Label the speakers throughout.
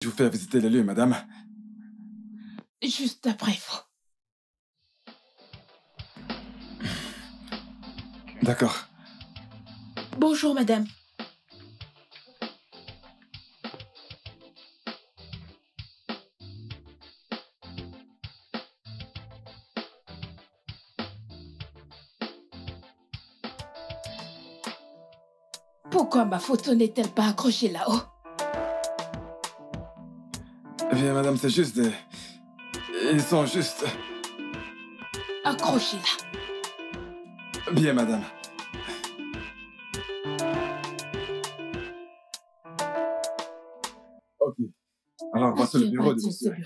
Speaker 1: Je vous fais visiter les lieux, madame.
Speaker 2: Juste après vous.
Speaker 1: D'accord.
Speaker 2: Bonjour, madame. Pourquoi ma photo n'est-elle pas accrochée là-haut?
Speaker 1: Eh bien, madame, c'est juste des... Ils sont juste...
Speaker 2: Accrochez-la.
Speaker 1: Bien, madame. Ok. Alors, voici le bureau de monsieur.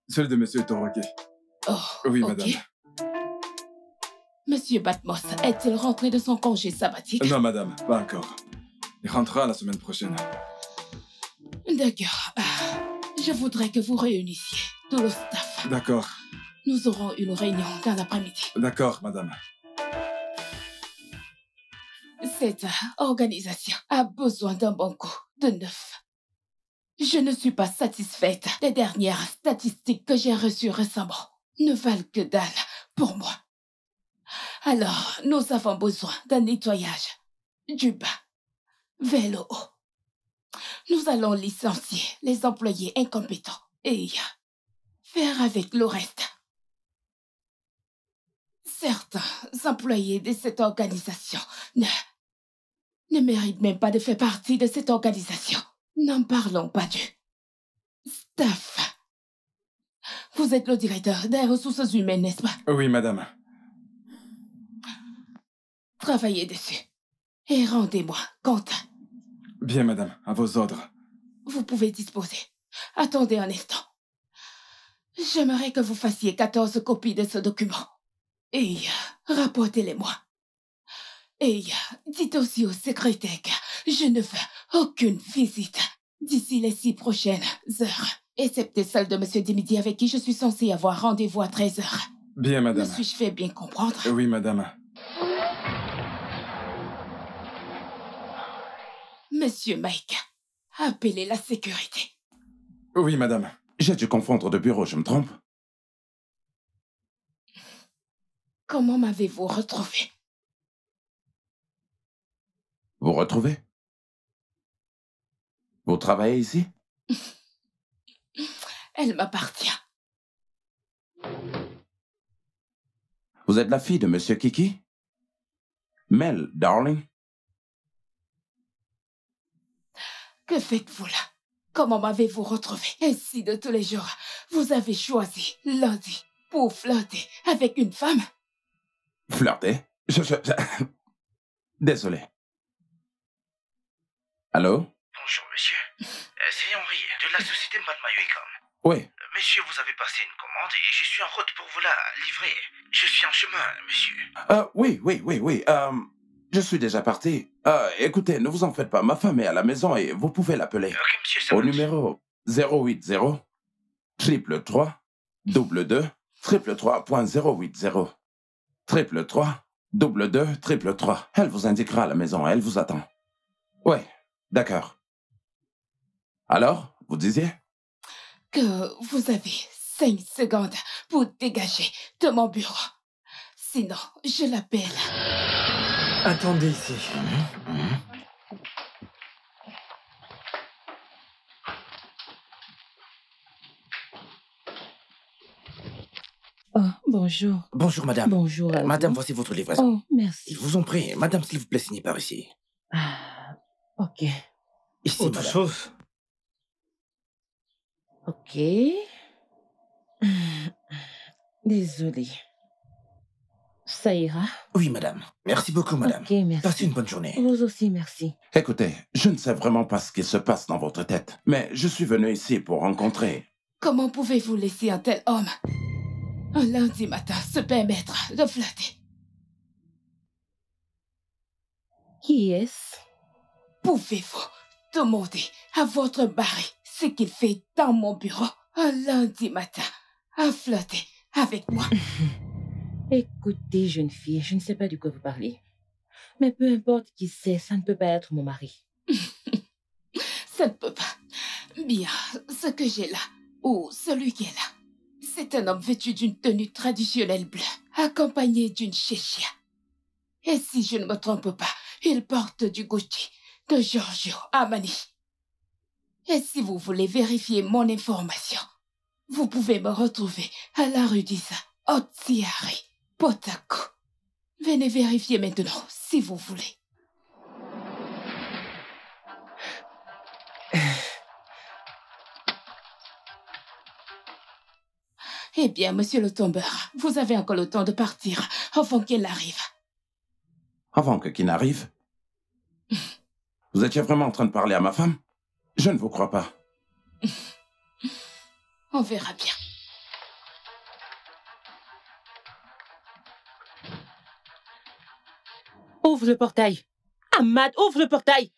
Speaker 1: Celui de monsieur Toroke.
Speaker 2: Oh,
Speaker 1: oui,
Speaker 2: okay.
Speaker 1: madame.
Speaker 2: Monsieur Batmos est-il rentré de son congé sabbatique?
Speaker 1: Non, madame, pas encore. Il rentrera la semaine prochaine.
Speaker 2: D'accord. Je voudrais que vous réunissiez tout le staff.
Speaker 1: D'accord.
Speaker 2: Nous aurons une réunion dans l'après-midi.
Speaker 1: D'accord, madame.
Speaker 2: Cette organisation a besoin d'un bon coup de neuf. Je ne suis pas satisfaite des dernières statistiques que j'ai reçues récemment. Ne valent que dalle pour moi. Alors, nous avons besoin d'un nettoyage du bas vers le haut. Nous allons licencier les employés incompétents et faire avec le reste. Certains employés de cette organisation ne méritent même pas de faire partie de cette organisation. N'en parlons pas du staff. Vous êtes le directeur des ressources humaines, n'est-ce pas?
Speaker 1: Oui, madame.
Speaker 2: Travaillez dessus et rendez-moi compte.
Speaker 1: Bien, madame, à vos ordres.
Speaker 2: Vous pouvez disposer. Attendez un instant. J'aimerais que vous fassiez 14 copies de ce document. Et rapportez-les-moi. Et dites aussi au secrétaire que je ne veux aucune visite d'ici les 6 prochaines heures, excepté celle de M. Dimidi avec qui je suis censée avoir rendez-vous à 13 heures.
Speaker 1: Bien, madame.
Speaker 2: Me suis-je fait bien comprendre?
Speaker 1: Oui, madame.
Speaker 2: Monsieur Mike, appelez la sécurité.
Speaker 1: Oui, madame.
Speaker 3: J'ai dû confondre de bureau, je me trompe?
Speaker 2: Comment m'avez-vous retrouvé?
Speaker 3: Vous retrouvez? Vous travaillez ici?
Speaker 2: Elle m'appartient.
Speaker 3: Vous êtes la fille de Monsieur Kiki? Mel, darling?
Speaker 2: Que faites-vous là? Comment m'avez-vous retrouvé? Ainsi de tous les jours, vous avez choisi lundi pour flirter avec une femme?
Speaker 3: Flirter? Désolé. Allô?
Speaker 4: Bonjour, monsieur. C'est Henri, de la société Matmayoicom.
Speaker 3: Oui.
Speaker 4: Monsieur, vous avez passé une commande et je suis en route pour vous la livrer. Je suis en chemin, monsieur.
Speaker 3: Oui. Je suis déjà parti. Écoutez, ne vous en faites pas. Ma femme est à la maison et vous pouvez l'appeler.
Speaker 4: Ok, monsieur, ça
Speaker 3: au
Speaker 4: marche.
Speaker 3: numéro 080 333 22 333.080 333 22 333. Elle vous indiquera à la maison. Elle vous attend. Oui, d'accord. Alors, vous disiez?
Speaker 2: Que vous avez 5 secondes pour dégager de mon bureau. Sinon, je l'appelle.
Speaker 5: Attendez ici.
Speaker 6: Oh, bonjour.
Speaker 4: Bonjour, madame.
Speaker 6: Bonjour à
Speaker 4: Madame,
Speaker 6: vous.
Speaker 4: voici votre livraison.
Speaker 6: Oh, merci.
Speaker 4: Je vous en prie, madame, s'il vous plaît, signez par ici.
Speaker 6: Ok.
Speaker 4: Ici,
Speaker 5: Autre
Speaker 4: madame.
Speaker 5: chose?
Speaker 6: Ok. Désolée. Ça ira?
Speaker 4: Oui, madame. Merci beaucoup, madame.
Speaker 6: Ok, merci.
Speaker 4: Passez une bonne journée.
Speaker 6: Vous aussi, merci.
Speaker 3: Écoutez, je ne sais vraiment pas ce qui se passe dans votre tête, mais je suis venu ici pour rencontrer...
Speaker 2: Comment pouvez-vous laisser un tel homme, un lundi matin, se permettre de flirter?
Speaker 6: Qui est-ce?
Speaker 2: Pouvez-vous demander à votre mari ce qu'il fait dans mon bureau un lundi matin à flirter avec moi?
Speaker 6: Écoutez, jeune fille, je ne sais pas de quoi vous parlez. Mais peu importe qui c'est, ça ne peut pas être mon mari.
Speaker 2: Ça ne peut pas. Bien, ce que j'ai là, ou celui qui est là, c'est un homme vêtu d'une tenue traditionnelle bleue, accompagné d'une chéchia. Et si je ne me trompe pas, il porte du Gucci, de Giorgio Armani. Et si vous voulez vérifier mon information, vous pouvez me retrouver à la rue d'Isa, Otsiari, Potako. Venez vérifier maintenant, si vous voulez. Eh bien, monsieur le tombeur, vous avez encore le temps de partir avant qu'elle arrive.
Speaker 3: Avant que qui n'arrive? Vous étiez vraiment en train de parler à ma femme? Je ne vous crois pas.
Speaker 2: On verra bien.
Speaker 6: Ouvre le portail. Ahmad, ouvre le portail.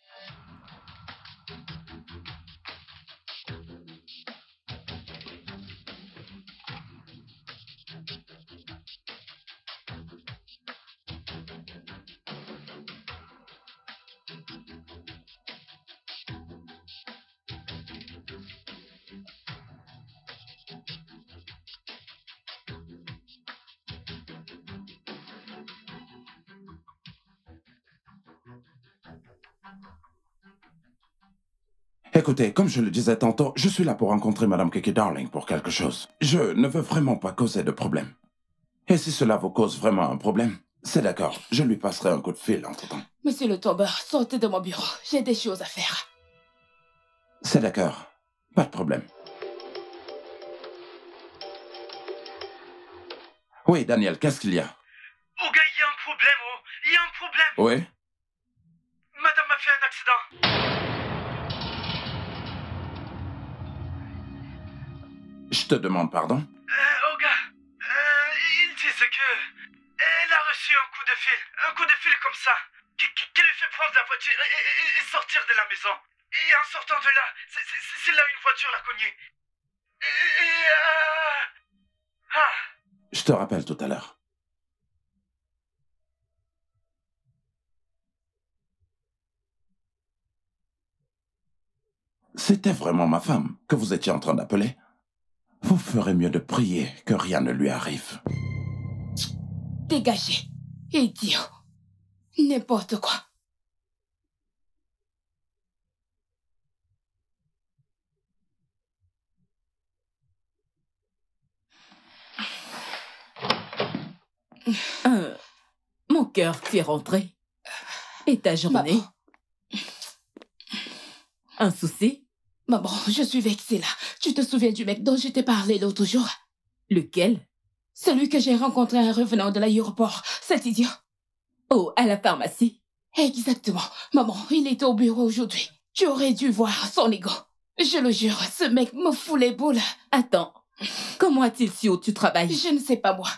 Speaker 3: Écoutez, comme je le disais tantôt, je suis là pour rencontrer Madame Kiki Darling pour quelque chose. Je ne veux vraiment pas causer de problème. Et si cela vous cause vraiment un problème, c'est d'accord, je lui passerai un coup de fil entre-temps.
Speaker 2: Monsieur le tombeur, sortez de mon bureau. J'ai des choses à faire.
Speaker 3: C'est d'accord, pas de problème. Oui, Daniel, qu'est-ce qu'il y a?
Speaker 4: Oh gars, il y a un problème, oh. Il y a un problème.
Speaker 3: Oui?
Speaker 4: Madame m'a fait un accident.
Speaker 3: Je te demande pardon?
Speaker 4: Oh gars, ils disent que elle a reçu un coup de fil comme ça, qui lui fait prendre la voiture et sortir de la maison. Et en sortant de là, c'est là une voiture l'a cognée.
Speaker 3: Je te rappelle tout à l'heure. C'était vraiment ma femme que vous étiez en train d'appeler? Vous ferez mieux de prier que rien ne lui arrive.
Speaker 2: Dégagez. Idiot. N'importe quoi.
Speaker 7: Mon cœur, tu es rentré. Et ta journée?
Speaker 2: Maman.
Speaker 7: Un souci?
Speaker 2: Maman, je suis vexée là. Tu te souviens du mec dont je t'ai parlé l'autre jour?
Speaker 7: Lequel?
Speaker 2: Celui que j'ai rencontré en revenant de l'aéroport. Cet idiot.
Speaker 7: Oh, à la pharmacie?
Speaker 2: Exactement. Maman, il était au bureau aujourd'hui. Tu aurais dû voir son ego. Je le jure, ce mec me fout les boules.
Speaker 7: Attends, comment a-t-il su où tu travailles?
Speaker 2: Je ne sais pas moi.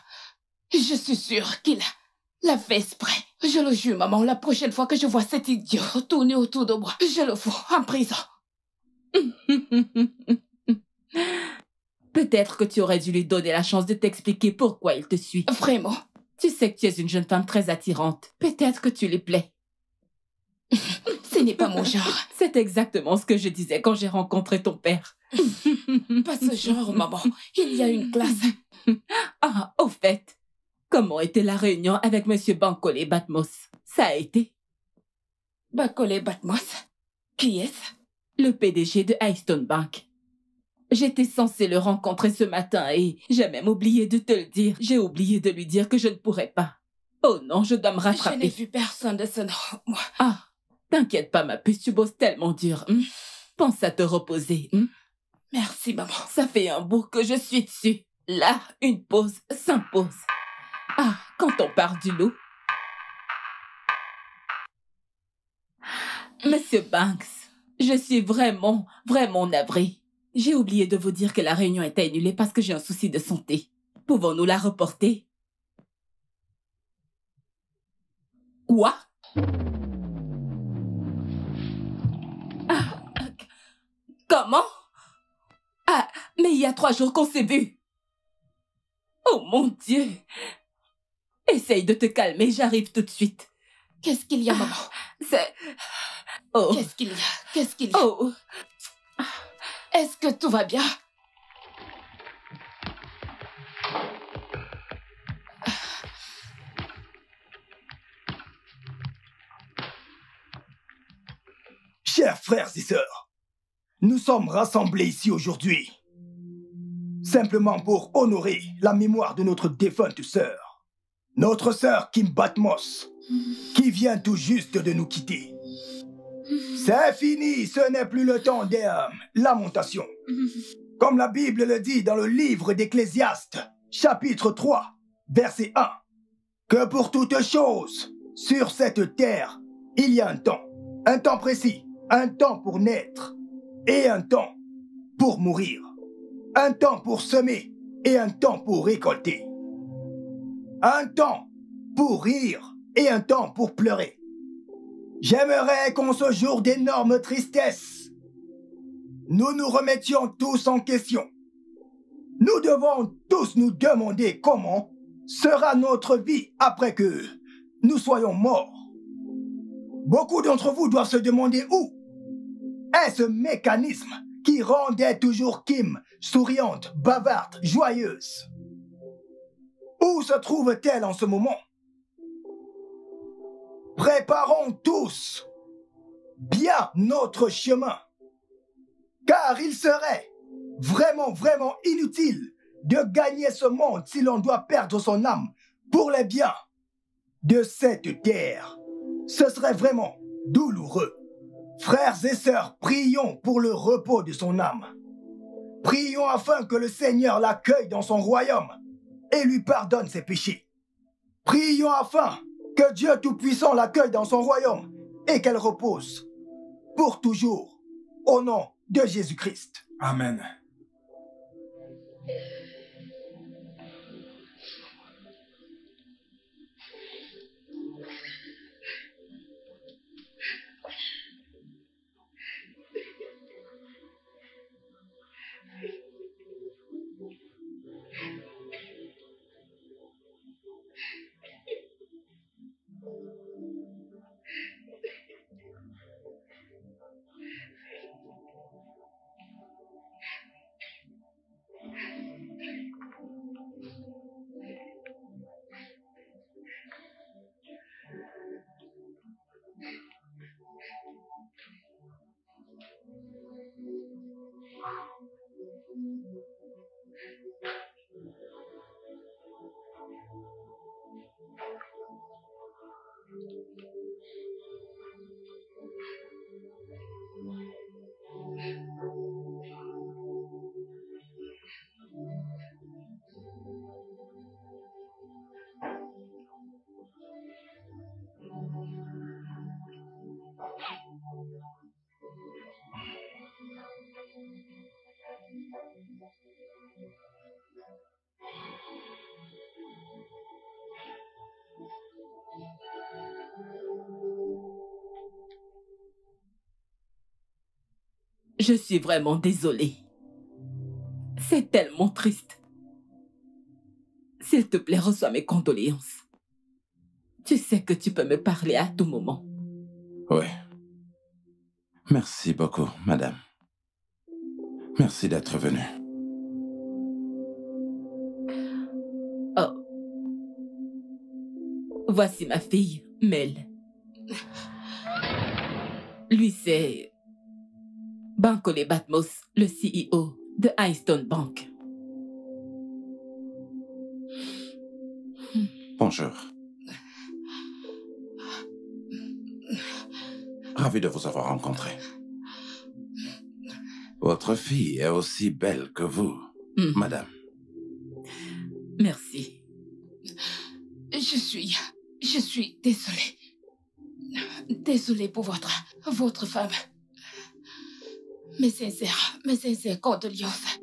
Speaker 2: Je suis sûre qu'il l'a fait exprès. Je le jure, maman, la prochaine fois que je vois cet idiot tourner autour de moi, je le fous en prison.
Speaker 7: Peut-être que tu aurais dû lui donner la chance de t'expliquer pourquoi il te suit.
Speaker 2: Vraiment?
Speaker 7: Tu sais que tu es une jeune femme très attirante. Peut-être que tu lui plais.
Speaker 2: Ce n'est pas mon genre.
Speaker 7: C'est exactement ce que je disais quand j'ai rencontré ton père.
Speaker 2: Pas ce genre, maman. Il y a une classe.
Speaker 7: Ah, au fait, comment était la réunion avec Monsieur Bankole Batmos? Ça a été?
Speaker 2: Bankole Batmos? Qui est-ce?
Speaker 7: Le PDG de Highstone Bank. J'étais censée le rencontrer ce matin et j'ai même oublié de te le dire. J'ai oublié de lui dire que je ne pourrais pas. Oh non, je dois me rattraper.
Speaker 2: Je n'ai vu personne de ce nom, moi.
Speaker 7: Ah, t'inquiète pas, ma puce, tu bosses tellement dur. Pense à te reposer.
Speaker 2: Merci, maman.
Speaker 7: Ça fait un bout que je suis dessus. Là, une pause s'impose. Ah, quand on part du loup. Monsieur Banks, je suis vraiment navrée. J'ai oublié de vous dire que la réunion est annulée parce que j'ai un souci de santé. Pouvons-nous la reporter? Quoi? Ah, comment? Ah, mais il y a 3 jours qu'on s'est vus. Oh mon Dieu! Essaye de te calmer, j'arrive tout de suite.
Speaker 2: Qu'est-ce qu'il y a, maman?
Speaker 7: C'est... Oh.
Speaker 2: Qu'est-ce qu'il y a? Qu'est-ce qu'il y a?
Speaker 7: Oh.
Speaker 2: Est-ce que tout va bien?
Speaker 8: Chers frères et sœurs, nous sommes rassemblés ici aujourd'hui simplement pour honorer la mémoire de notre défunte sœur, notre sœur Kim Batmos, qui vient tout juste de nous quitter. C'est fini, ce n'est plus le temps des lamentations. Comme la Bible le dit dans le livre d'Ecclésiaste, chapitre 3, verset 1, que pour toutes choses, sur cette terre, il y a un temps précis, un temps pour naître et un temps pour mourir, un temps pour semer et un temps pour récolter, un temps pour rire et un temps pour pleurer. J'aimerais qu'en ce jour d'énorme tristesse, nous nous remettions tous en question. Nous devons tous nous demander comment sera notre vie après que nous soyons morts. Beaucoup d'entre vous doivent se demander où est ce mécanisme qui rendait toujours Kim souriante, bavarde, joyeuse. Où se trouve-t-elle en ce moment? Préparons tous bien notre chemin, car il serait vraiment inutile de gagner ce monde si l'on doit perdre son âme pour les biens de cette terre. Ce serait vraiment douloureux. Frères et sœurs, prions pour le repos de son âme. Prions afin que le Seigneur l'accueille dans son royaume et lui pardonne ses péchés. Prions afin que Dieu Tout-Puissant l'accueille dans son royaume et qu'elle repose pour toujours au nom de Jésus-Christ.
Speaker 1: Amen.
Speaker 7: Je suis vraiment désolée. C'est tellement triste. S'il te plaît, reçois mes condoléances. Tu sais que tu peux me parler à tout moment.
Speaker 3: Oui. Merci beaucoup, madame. Merci d'être venue.
Speaker 7: Oh. Voici ma fille, Mel. Lui, c'est Bankole Batmos, le CEO de Highstone Bank.
Speaker 3: Bonjour. Ravi de vous avoir rencontré. Votre fille est aussi belle que vous, madame.
Speaker 7: Merci.
Speaker 2: Je suis désolée. Désolée pour votre femme. Mes sincères condoléances.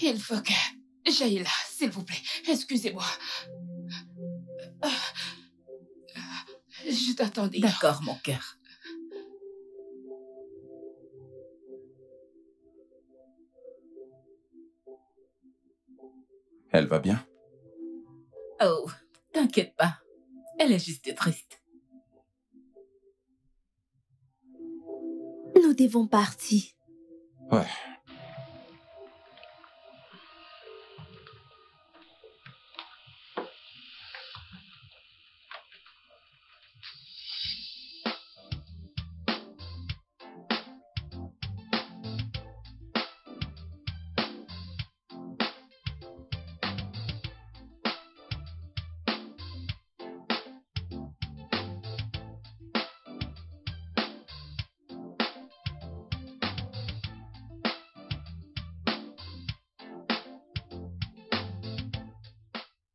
Speaker 2: Il faut que j'aille là, s'il vous plaît. Excusez-moi. Je t'attendais.
Speaker 7: D'accord, mon cœur.
Speaker 3: Elle va bien?
Speaker 7: Oh, t'inquiète pas. Elle est juste triste.
Speaker 9: Nous devons partir.
Speaker 3: Ouais.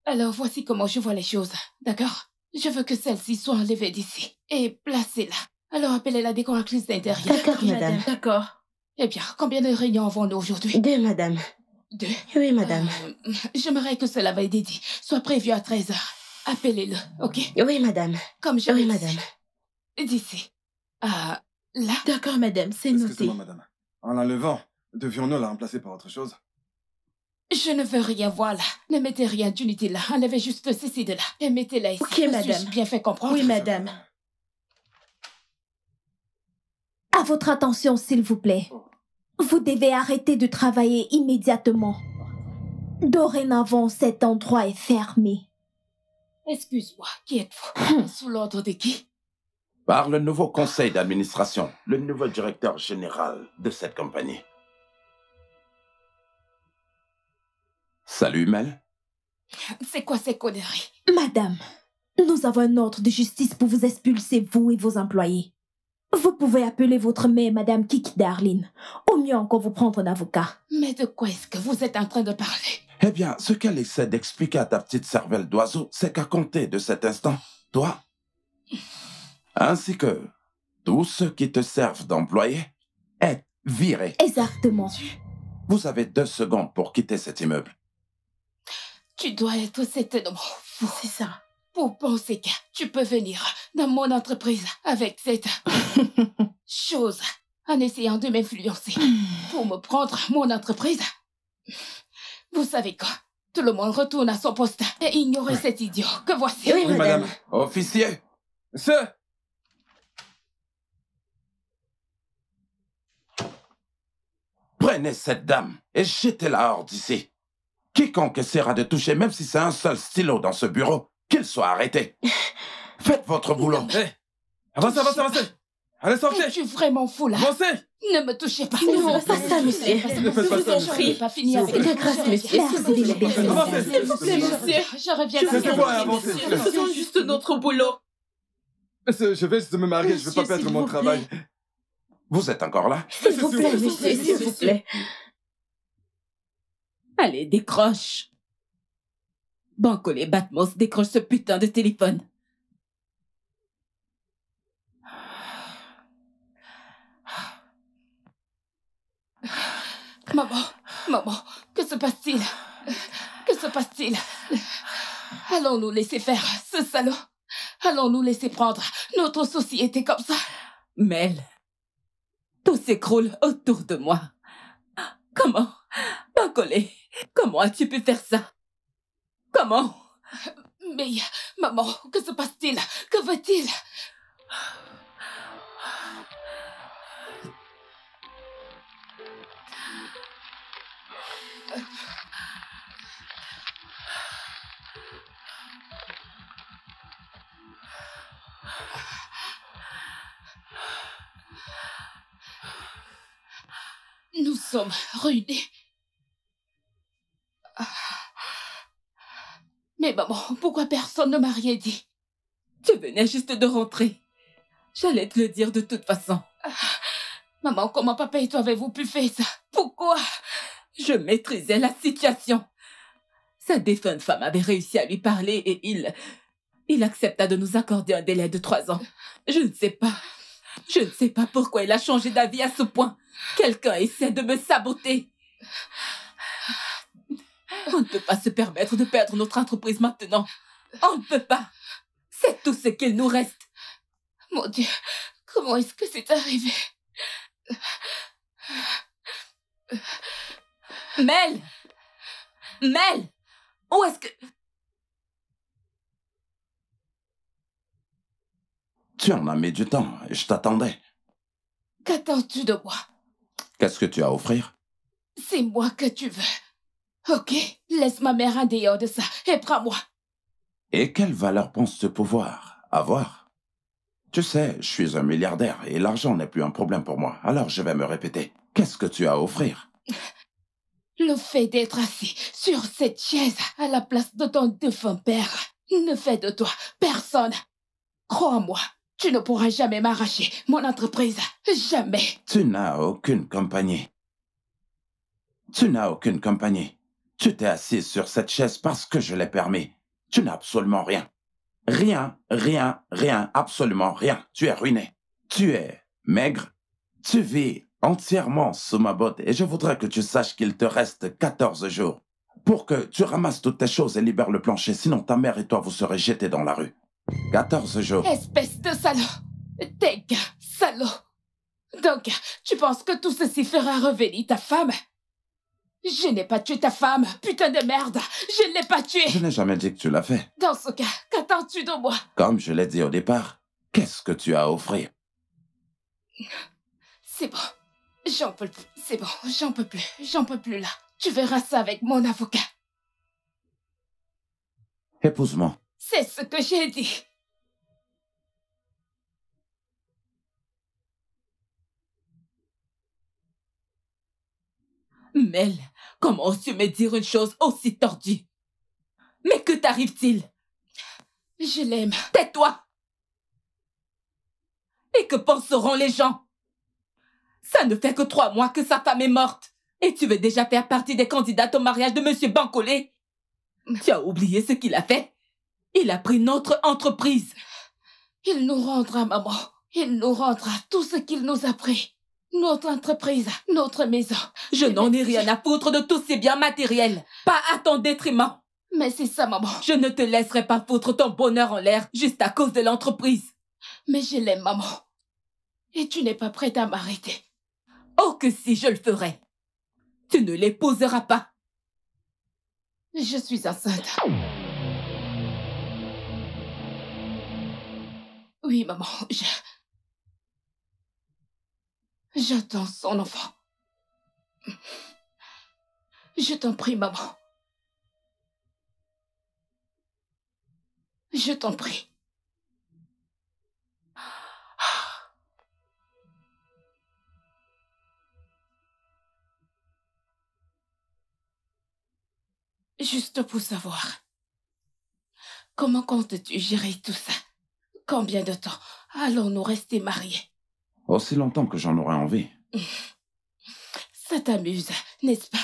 Speaker 2: Alors, voici comment je vois les choses, d'accord? Je veux que celle-ci soit enlevée d'ici et placée là. Alors, appelez la décoratrice d'intérieur.
Speaker 9: D'accord, madame.
Speaker 2: D'accord. Eh bien, combien de réunions avons-nous aujourd'hui?
Speaker 9: 2, madame.
Speaker 2: 2?
Speaker 9: Oui, madame.
Speaker 2: J'aimerais que cela va être dit. Soit prévu à 13h. Appelez-le, ok?
Speaker 9: Oui, madame.
Speaker 2: Comme je
Speaker 9: Oui,
Speaker 2: l'ai dit.
Speaker 9: madame.
Speaker 2: D'ici. Là.
Speaker 7: D'accord, madame, c'est noté.
Speaker 1: Excusez-moi, madame. En l'enlevant, devions-nous la remplacer par autre chose?
Speaker 2: Je ne veux rien voir là. Ne mettez rien d'inutile là. Enlevez juste ceci de là. Et mettez-la ici.
Speaker 7: Ok, madame.
Speaker 2: Suis-je bien fait comprendre?
Speaker 7: Oui, madame.
Speaker 9: À votre attention, s'il vous plaît. Vous devez arrêter de travailler immédiatement. Dorénavant, cet endroit est fermé.
Speaker 2: Excuse-moi, qui êtes-vous? Sous l'ordre de qui?
Speaker 3: Par le nouveau conseil d'administration, le nouveau directeur général de cette compagnie. Salut, Mel.
Speaker 2: C'est quoi ces conneries?
Speaker 9: Madame, nous avons un ordre de justice pour vous expulser, vous et vos employés. Vous pouvez appeler votre mère, Madame Kiki Darling. Au mieux encore vous prendre un avocat.
Speaker 2: Mais de quoi est-ce que vous êtes en train de parler?
Speaker 3: Eh bien, ce qu'elle essaie d'expliquer à ta petite cervelle d'oiseau, c'est qu'à compter de cet instant, toi, ainsi que tous ceux qui te servent d'employés, êtes virés.
Speaker 9: Exactement.
Speaker 3: Vous avez 2 secondes pour quitter cet immeuble.
Speaker 2: Tu dois être certainement fou.
Speaker 7: C'est ça.
Speaker 2: Pour penser que tu peux venir dans mon entreprise avec cette chose en essayant de m'influencer pour me prendre mon entreprise. Vous savez quoi? Tout le monde retourne à son poste et ignore cet idiot que voici.
Speaker 9: Oui, madame.
Speaker 3: Officier,
Speaker 1: Monsieur!
Speaker 3: prenez cette dame et jetez-la hors d'ici. Quiconque essaiera de toucher, même si c'est un seul stylo dans ce bureau, qu'il soit arrêté. Faites votre boulot.
Speaker 1: Hé! Avancez, avancez, avancez! Allez, sortez!
Speaker 2: Es-tu vraiment fou là?
Speaker 1: Avancez!
Speaker 2: Ne me touchez pas.
Speaker 9: Non, pas ça, monsieur.
Speaker 1: Ne faites pas ça,
Speaker 2: Je n'ai pas fini avec
Speaker 9: De grâce, monsieur. Merci, libérez,
Speaker 1: Avancez!
Speaker 9: madame.
Speaker 7: S'il vous plaît, monsieur.
Speaker 2: Je reviens
Speaker 1: Laissez-moi avancer.
Speaker 7: Nous faisons juste notre boulot.
Speaker 1: Je vais juste me marier, je ne vais pas
Speaker 7: Monsieur,
Speaker 1: perdre
Speaker 7: s'il
Speaker 1: mon
Speaker 7: vous plaît.
Speaker 1: travail.
Speaker 3: Vous êtes encore là?
Speaker 9: S'il vous plaît, monsieur, s'il vous plaît.
Speaker 7: Allez, décroche. Banco les Batmos, décroche ce putain de téléphone.
Speaker 2: Maman, que se passe-t-il? Que se passe-t-il? Allons-nous laisser faire ce salaud? Allons-nous laisser prendre notre société comme ça?
Speaker 7: Mel, tout s'écroule autour de moi. Comment? Bancolé, comment as-tu pu faire ça? Comment?
Speaker 2: Mais, maman, que se passe-t-il? Que veut-il? Nous sommes ruinés. Mais maman, pourquoi personne ne m'a rien dit?
Speaker 7: Tu venais juste de rentrer. J'allais te le dire de toute façon.
Speaker 2: Maman, comment papa et toi avez-vous pu faire ça? Pourquoi?
Speaker 7: Je maîtrisais la situation. Sa défunte femme avait réussi à lui parler et il accepta de nous accorder un délai de 3 ans. Je ne sais pas pourquoi il a changé d'avis à ce point. Quelqu'un essaie de me saboter. On ne peut pas se permettre de perdre notre entreprise maintenant. On ne peut pas. C'est tout ce qu'il nous reste.
Speaker 2: Mon Dieu, comment est-ce que c'est arrivé?
Speaker 7: Mel! Mel! Où est-ce que...
Speaker 3: Tu en as mis du temps et je t'attendais.
Speaker 2: Qu'attends-tu de moi?
Speaker 3: Qu'est-ce que tu as à offrir?
Speaker 2: C'est moi que tu veux. Ok, laisse ma mère en dehors de ça et prends-moi.
Speaker 3: Et quelle valeur penses-tu pouvoir avoir? Tu sais, je suis un milliardaire et l'argent n'est plus un problème pour moi. Alors je vais me répéter. Qu'est-ce que tu as à offrir?
Speaker 2: Le fait d'être assis sur cette chaise à la place de ton défunt père ne fait de toi personne. Crois-moi, tu ne pourras jamais m'arracher mon entreprise. Jamais.
Speaker 3: Tu n'as aucune compagnie. Tu n'as aucune compagnie. Tu t'es assis sur cette chaise parce que je l'ai permis. Tu n'as absolument rien. Rien, rien, rien, absolument rien. Tu es ruiné. Tu es maigre. Tu vis entièrement sous ma botte et je voudrais que tu saches qu'il te reste 14 jours pour que tu ramasses toutes tes choses et libères le plancher, sinon ta mère et toi vous serez jetés dans la rue. 14 jours.
Speaker 2: Espèce de salaud. Dégâts, salaud. Donc, tu penses que tout ceci fera revenir ta femme? Je n'ai pas tué ta femme, putain de merde. Je ne l'ai pas tuée.
Speaker 3: Je n'ai jamais dit que tu l'as fait.
Speaker 2: Dans ce cas, qu'attends-tu de moi?
Speaker 3: Comme je l'ai dit au départ, qu'est-ce que tu as à offrir?
Speaker 2: C'est bon. J'en peux plus. C'est bon, j'en peux plus. J'en peux plus là. Tu verras ça avec mon avocat.
Speaker 3: Épouse-moi.
Speaker 2: C'est ce que j'ai dit.
Speaker 7: Mel, comment oses-tu me dire une chose aussi tordue? Mais que t'arrive-t-il?
Speaker 2: Je l'aime.
Speaker 7: Tais-toi! Et que penseront les gens? Ça ne fait que 3 mois que sa femme est morte. Et tu veux déjà faire partie des candidates au mariage de Monsieur Bancolé? Tu as oublié ce qu'il a fait? Il a pris notre entreprise.
Speaker 2: Il nous rendra, maman. Il nous rendra tout ce qu'il nous a pris. Notre entreprise, notre maison.
Speaker 7: Je n'en ai rien à foutre de tous ces biens matériels. Pas à ton détriment.
Speaker 2: Mais c'est ça, maman.
Speaker 7: Je ne te laisserai pas foutre ton bonheur en l'air juste à cause de l'entreprise.
Speaker 2: Mais je l'aime, maman. Et tu n'es pas prête à m'arrêter.
Speaker 7: Oh que si je le ferais. Tu ne l'épouseras pas.
Speaker 2: Je suis enceinte. Oui, maman, j'attends son enfant. Je t'en prie, maman. Je t'en prie. Juste pour savoir, comment comptes-tu gérer tout ça? Combien de temps allons-nous rester mariés?
Speaker 3: Aussi longtemps que j'en aurai envie.
Speaker 2: Ça t'amuse, n'est-ce pas?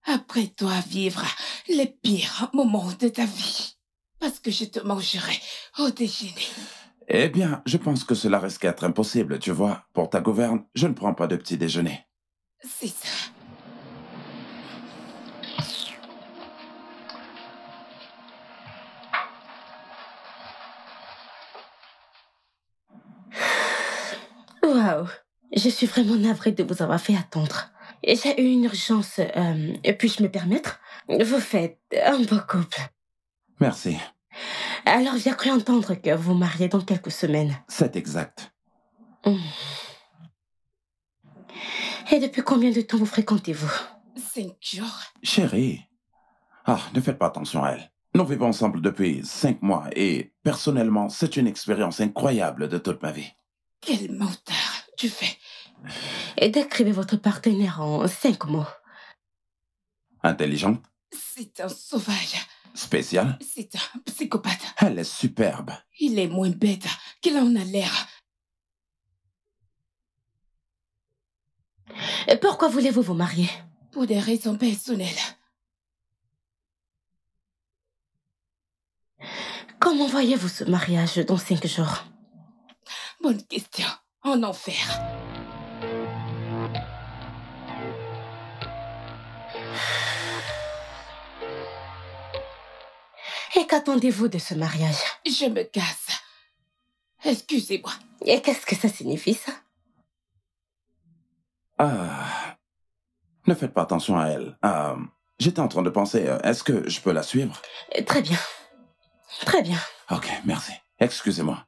Speaker 2: Après toi, vivre les pires moments de ta vie. Parce que je te mangerai au déjeuner.
Speaker 3: Eh bien, je pense que cela risque d'être impossible, tu vois. Pour ta gouverne, je ne prends pas de petit déjeuner.
Speaker 2: C'est ça.
Speaker 6: Waouh, je suis vraiment navrée de vous avoir fait attendre. J'ai eu une urgence. Puis-je me permettre? Vous faites un beau couple.
Speaker 3: Merci.
Speaker 6: Alors, j'ai cru entendre que vous mariez dans quelques semaines.
Speaker 3: C'est exact.
Speaker 6: Et depuis combien de temps vous fréquentez-vous?
Speaker 2: 5 jours.
Speaker 3: Chérie. Ah, ne faites pas attention à elle. Nous vivons ensemble depuis 5 mois et, personnellement, c'est une expérience incroyable de toute ma vie.
Speaker 2: Quel menteur tu fais.
Speaker 6: Et décrivez votre partenaire en 5 mots.
Speaker 3: Intelligente.
Speaker 2: C'est un sauvage.
Speaker 3: Spéciale.
Speaker 2: C'est un psychopathe.
Speaker 3: Elle est superbe.
Speaker 2: Il est moins bête qu'il en a l'air.
Speaker 6: Et pourquoi voulez-vous vous marier?
Speaker 2: Pour des raisons personnelles.
Speaker 6: Comment voyez-vous ce mariage dans 5 jours?
Speaker 2: Bonne question. En enfer.
Speaker 6: Et qu'attendez-vous de ce mariage?
Speaker 2: Je me casse. Excusez-moi.
Speaker 6: Et qu'est-ce que ça signifie, ça?
Speaker 3: Ah, ne faites pas attention à elle. J'étais en train de penser, est-ce que je peux la suivre?
Speaker 6: Très bien. Très bien.
Speaker 3: Ok, merci. Excusez-moi.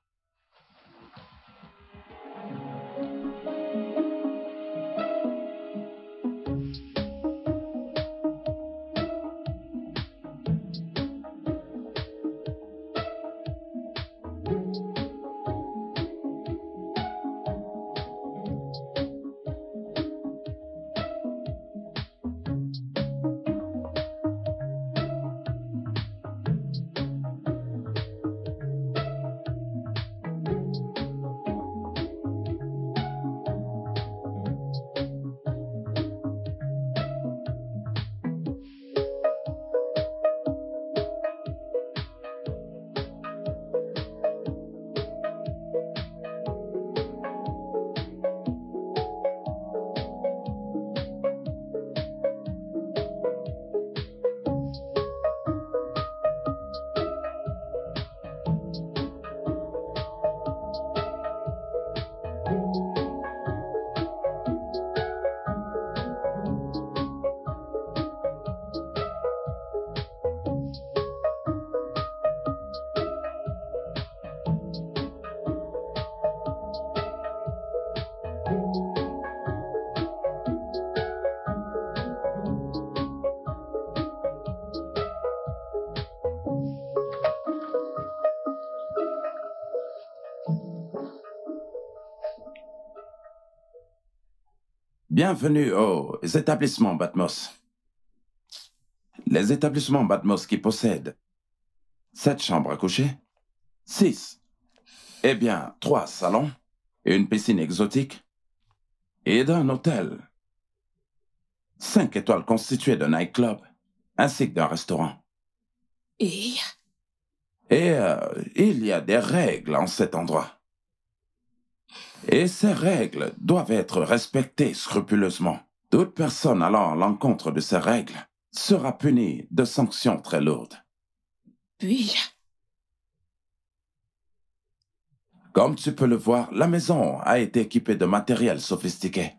Speaker 3: Bienvenue aux établissements Batmos. Les établissements Batmos qui possèdent 7 chambres à coucher, 6, eh bien 3 salons, une piscine exotique et d'un hôtel. 5 étoiles constituées d'un nightclub ainsi que d'un restaurant.
Speaker 2: Et
Speaker 3: il y a des règles en cet endroit. Et ces règles doivent être respectées scrupuleusement. Toute personne allant à l'encontre de ces règles sera punie de sanctions très lourdes.
Speaker 2: puis,
Speaker 3: Comme tu peux le voir, la maison a été équipée de matériel sophistiqué,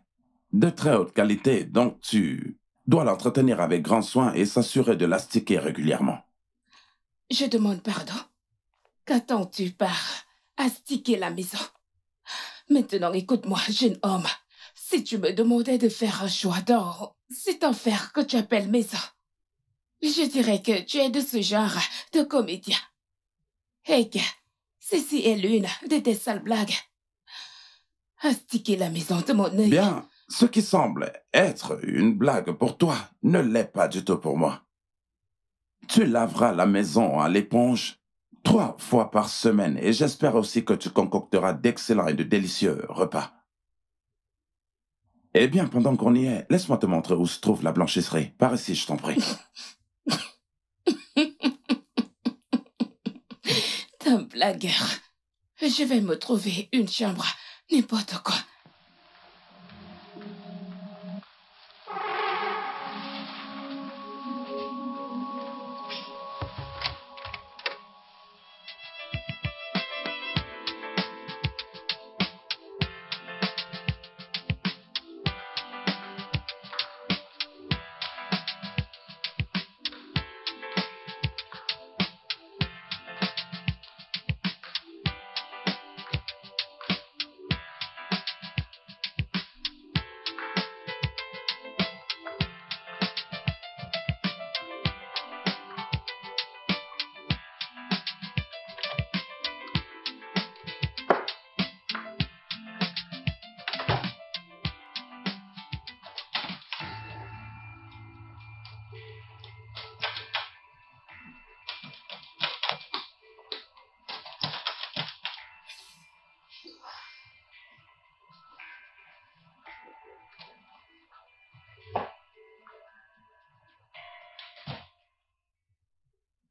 Speaker 3: de très haute qualité, donc tu dois l'entretenir avec grand soin et s'assurer de l'astiquer régulièrement.
Speaker 2: je demande pardon. Qu'attends-tu par astiquer la maison? Maintenant, écoute-moi, jeune homme. Si tu me demandais de faire un choix dans cette affaire que tu appelles maison, je dirais que tu es de ce genre de comédien. Et que ceci est l'une de tes sales blagues. Astiquer la maison de mon œil.
Speaker 3: Bien, ce qui semble être une blague pour toi ne l'est pas du tout pour moi. Tu laveras la maison à l'éponge 3 fois par semaine et j'espère aussi que tu concocteras d'excellents et de délicieux repas. Eh bien, pendant qu'on y est, laisse-moi te montrer où se trouve la blanchisserie. Par ici, je t'en prie.
Speaker 2: T'es un blagueur. Je vais me trouver une chambre, n'importe quoi.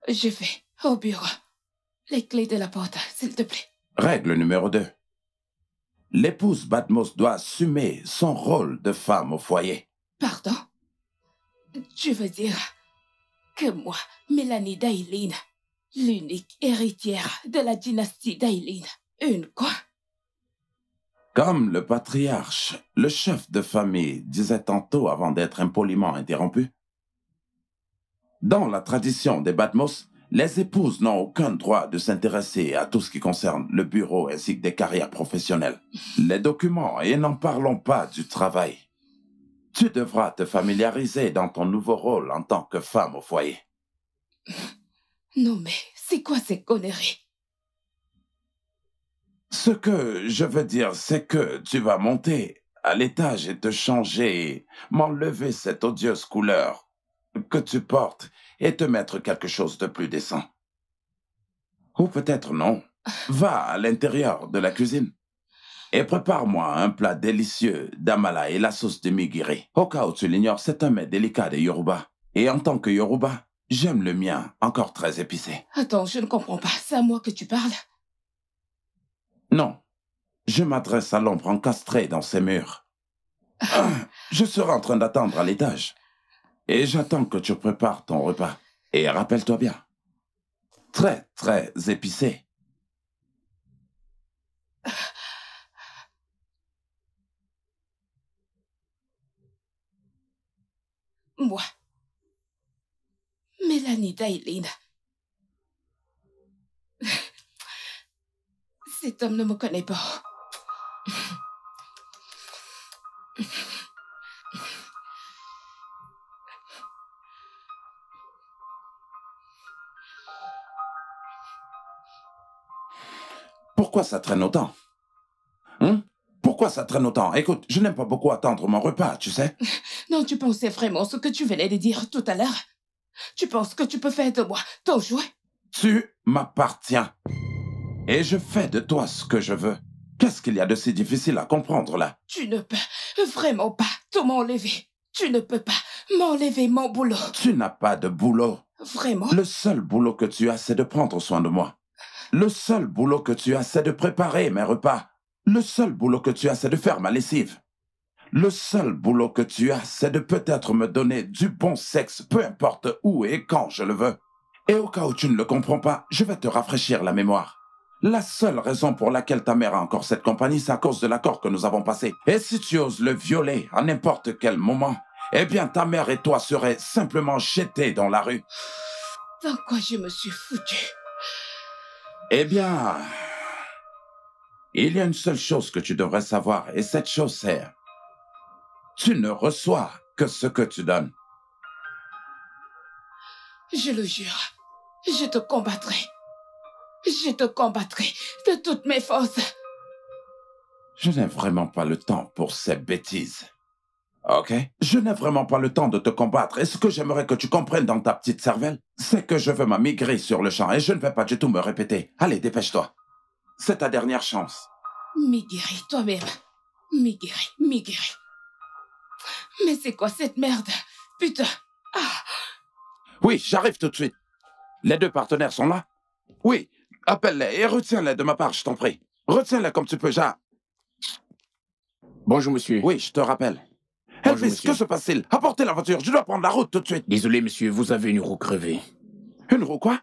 Speaker 2: Je vais au bureau. Les clés de la porte, s'il te plaît.
Speaker 3: Règle numéro 2. L'épouse Batmos doit assumer son rôle de femme au foyer.
Speaker 2: Pardon? Tu veux dire que moi, Mélanie Dailin, l'unique héritière de la dynastie Dailin, une quoi?
Speaker 3: Comme le patriarche, le chef de famille disait tantôt avant d'être impoliment interrompu, dans la tradition des Batmos, les épouses n'ont aucun droit de s'intéresser à tout ce qui concerne le bureau ainsi que des carrières professionnelles. Les documents, et n'en parlons pas du travail. Tu devras te familiariser dans ton nouveau rôle en tant que femme au foyer.
Speaker 2: Non mais, c'est quoi ces conneries?
Speaker 3: Ce que je veux dire, c'est que tu vas monter à l'étage et te changer, m'enlever cette odieuse couleur que tu portes et te mettre quelque chose de plus décent. Ou peut-être non. Va à l'intérieur de la cuisine et prépare-moi un plat délicieux d'amala et la sauce de migiri. Au cas où tu l'ignores, c'est un mets délicat des Yoruba. Et en tant que Yoruba, j'aime le mien encore très épicé.
Speaker 2: Attends, je ne comprends pas. C'est à moi que tu parles?
Speaker 3: Non, je m'adresse à l'ombre encastrée dans ces murs. Je serai en train d'attendre à l'étage. Et j'attends que tu prépares ton repas. Et rappelle-toi bien, très, très épicé.
Speaker 2: Moi, Mélanie Dailin. Cet homme ne me connaît pas.
Speaker 3: Pourquoi ça traîne autant? Pourquoi ça traîne autant? Écoute, je n'aime pas beaucoup attendre mon repas, tu sais.
Speaker 2: Non, tu pensais vraiment ce que tu venais de dire tout à l'heure? Tu penses que tu peux faire de moi ton jouet?
Speaker 3: Tu m'appartiens. Et je fais de toi ce que je veux. Qu'est-ce qu'il y a de si difficile à comprendre, là?
Speaker 2: Tu ne peux vraiment pas tout m'enlever. Tu ne peux pas m'enlever mon boulot.
Speaker 3: Tu n'as pas de boulot.
Speaker 2: Vraiment?
Speaker 3: Le seul boulot que tu as, c'est de prendre soin de moi. Le seul boulot que tu as, c'est de préparer mes repas. Le seul boulot que tu as, c'est de faire ma lessive. Le seul boulot que tu as, c'est de peut-être me donner du bon sexe, peu importe où et quand je le veux. Et au cas où tu ne le comprends pas, je vais te rafraîchir la mémoire. La seule raison pour laquelle ta mère a encore cette compagnie, c'est à cause de l'accord que nous avons passé. Et si tu oses le violer à n'importe quel moment, eh bien ta mère et toi seraient simplement jetés dans la rue.
Speaker 2: Dans quoi je me suis foutu?
Speaker 3: Eh bien, il y a une seule chose que tu devrais savoir, et cette chose c'est... Tu ne reçois que ce que tu donnes.
Speaker 2: Je le jure, je te combattrai. Je te combattrai de toutes mes forces.
Speaker 3: Je n'ai vraiment pas le temps pour ces bêtises. Ok? Je n'ai vraiment pas le temps de te combattre. Et ce que j'aimerais que tu comprennes dans ta petite cervelle, c'est que je veux m'ammigrer sur le champ et je ne vais pas du tout me répéter. Allez, dépêche-toi. C'est ta dernière chance.
Speaker 2: Migiri, toi-même. Migiri. Mais c'est quoi cette merde? Putain. Ah.
Speaker 3: Oui, j'arrive tout de suite. Les deux partenaires sont là? Oui, appelle-les et retiens-les de ma part, je t'en prie. Retiens-les comme tu peux,
Speaker 10: Bonjour, monsieur.
Speaker 3: Oui, je te rappelle.
Speaker 10: Bonjour,
Speaker 3: Elvis, que se passe-t-il? Apportez la voiture, je dois prendre la route tout de suite.
Speaker 10: Désolé, monsieur, vous avez une roue crevée.
Speaker 3: Une roue quoi?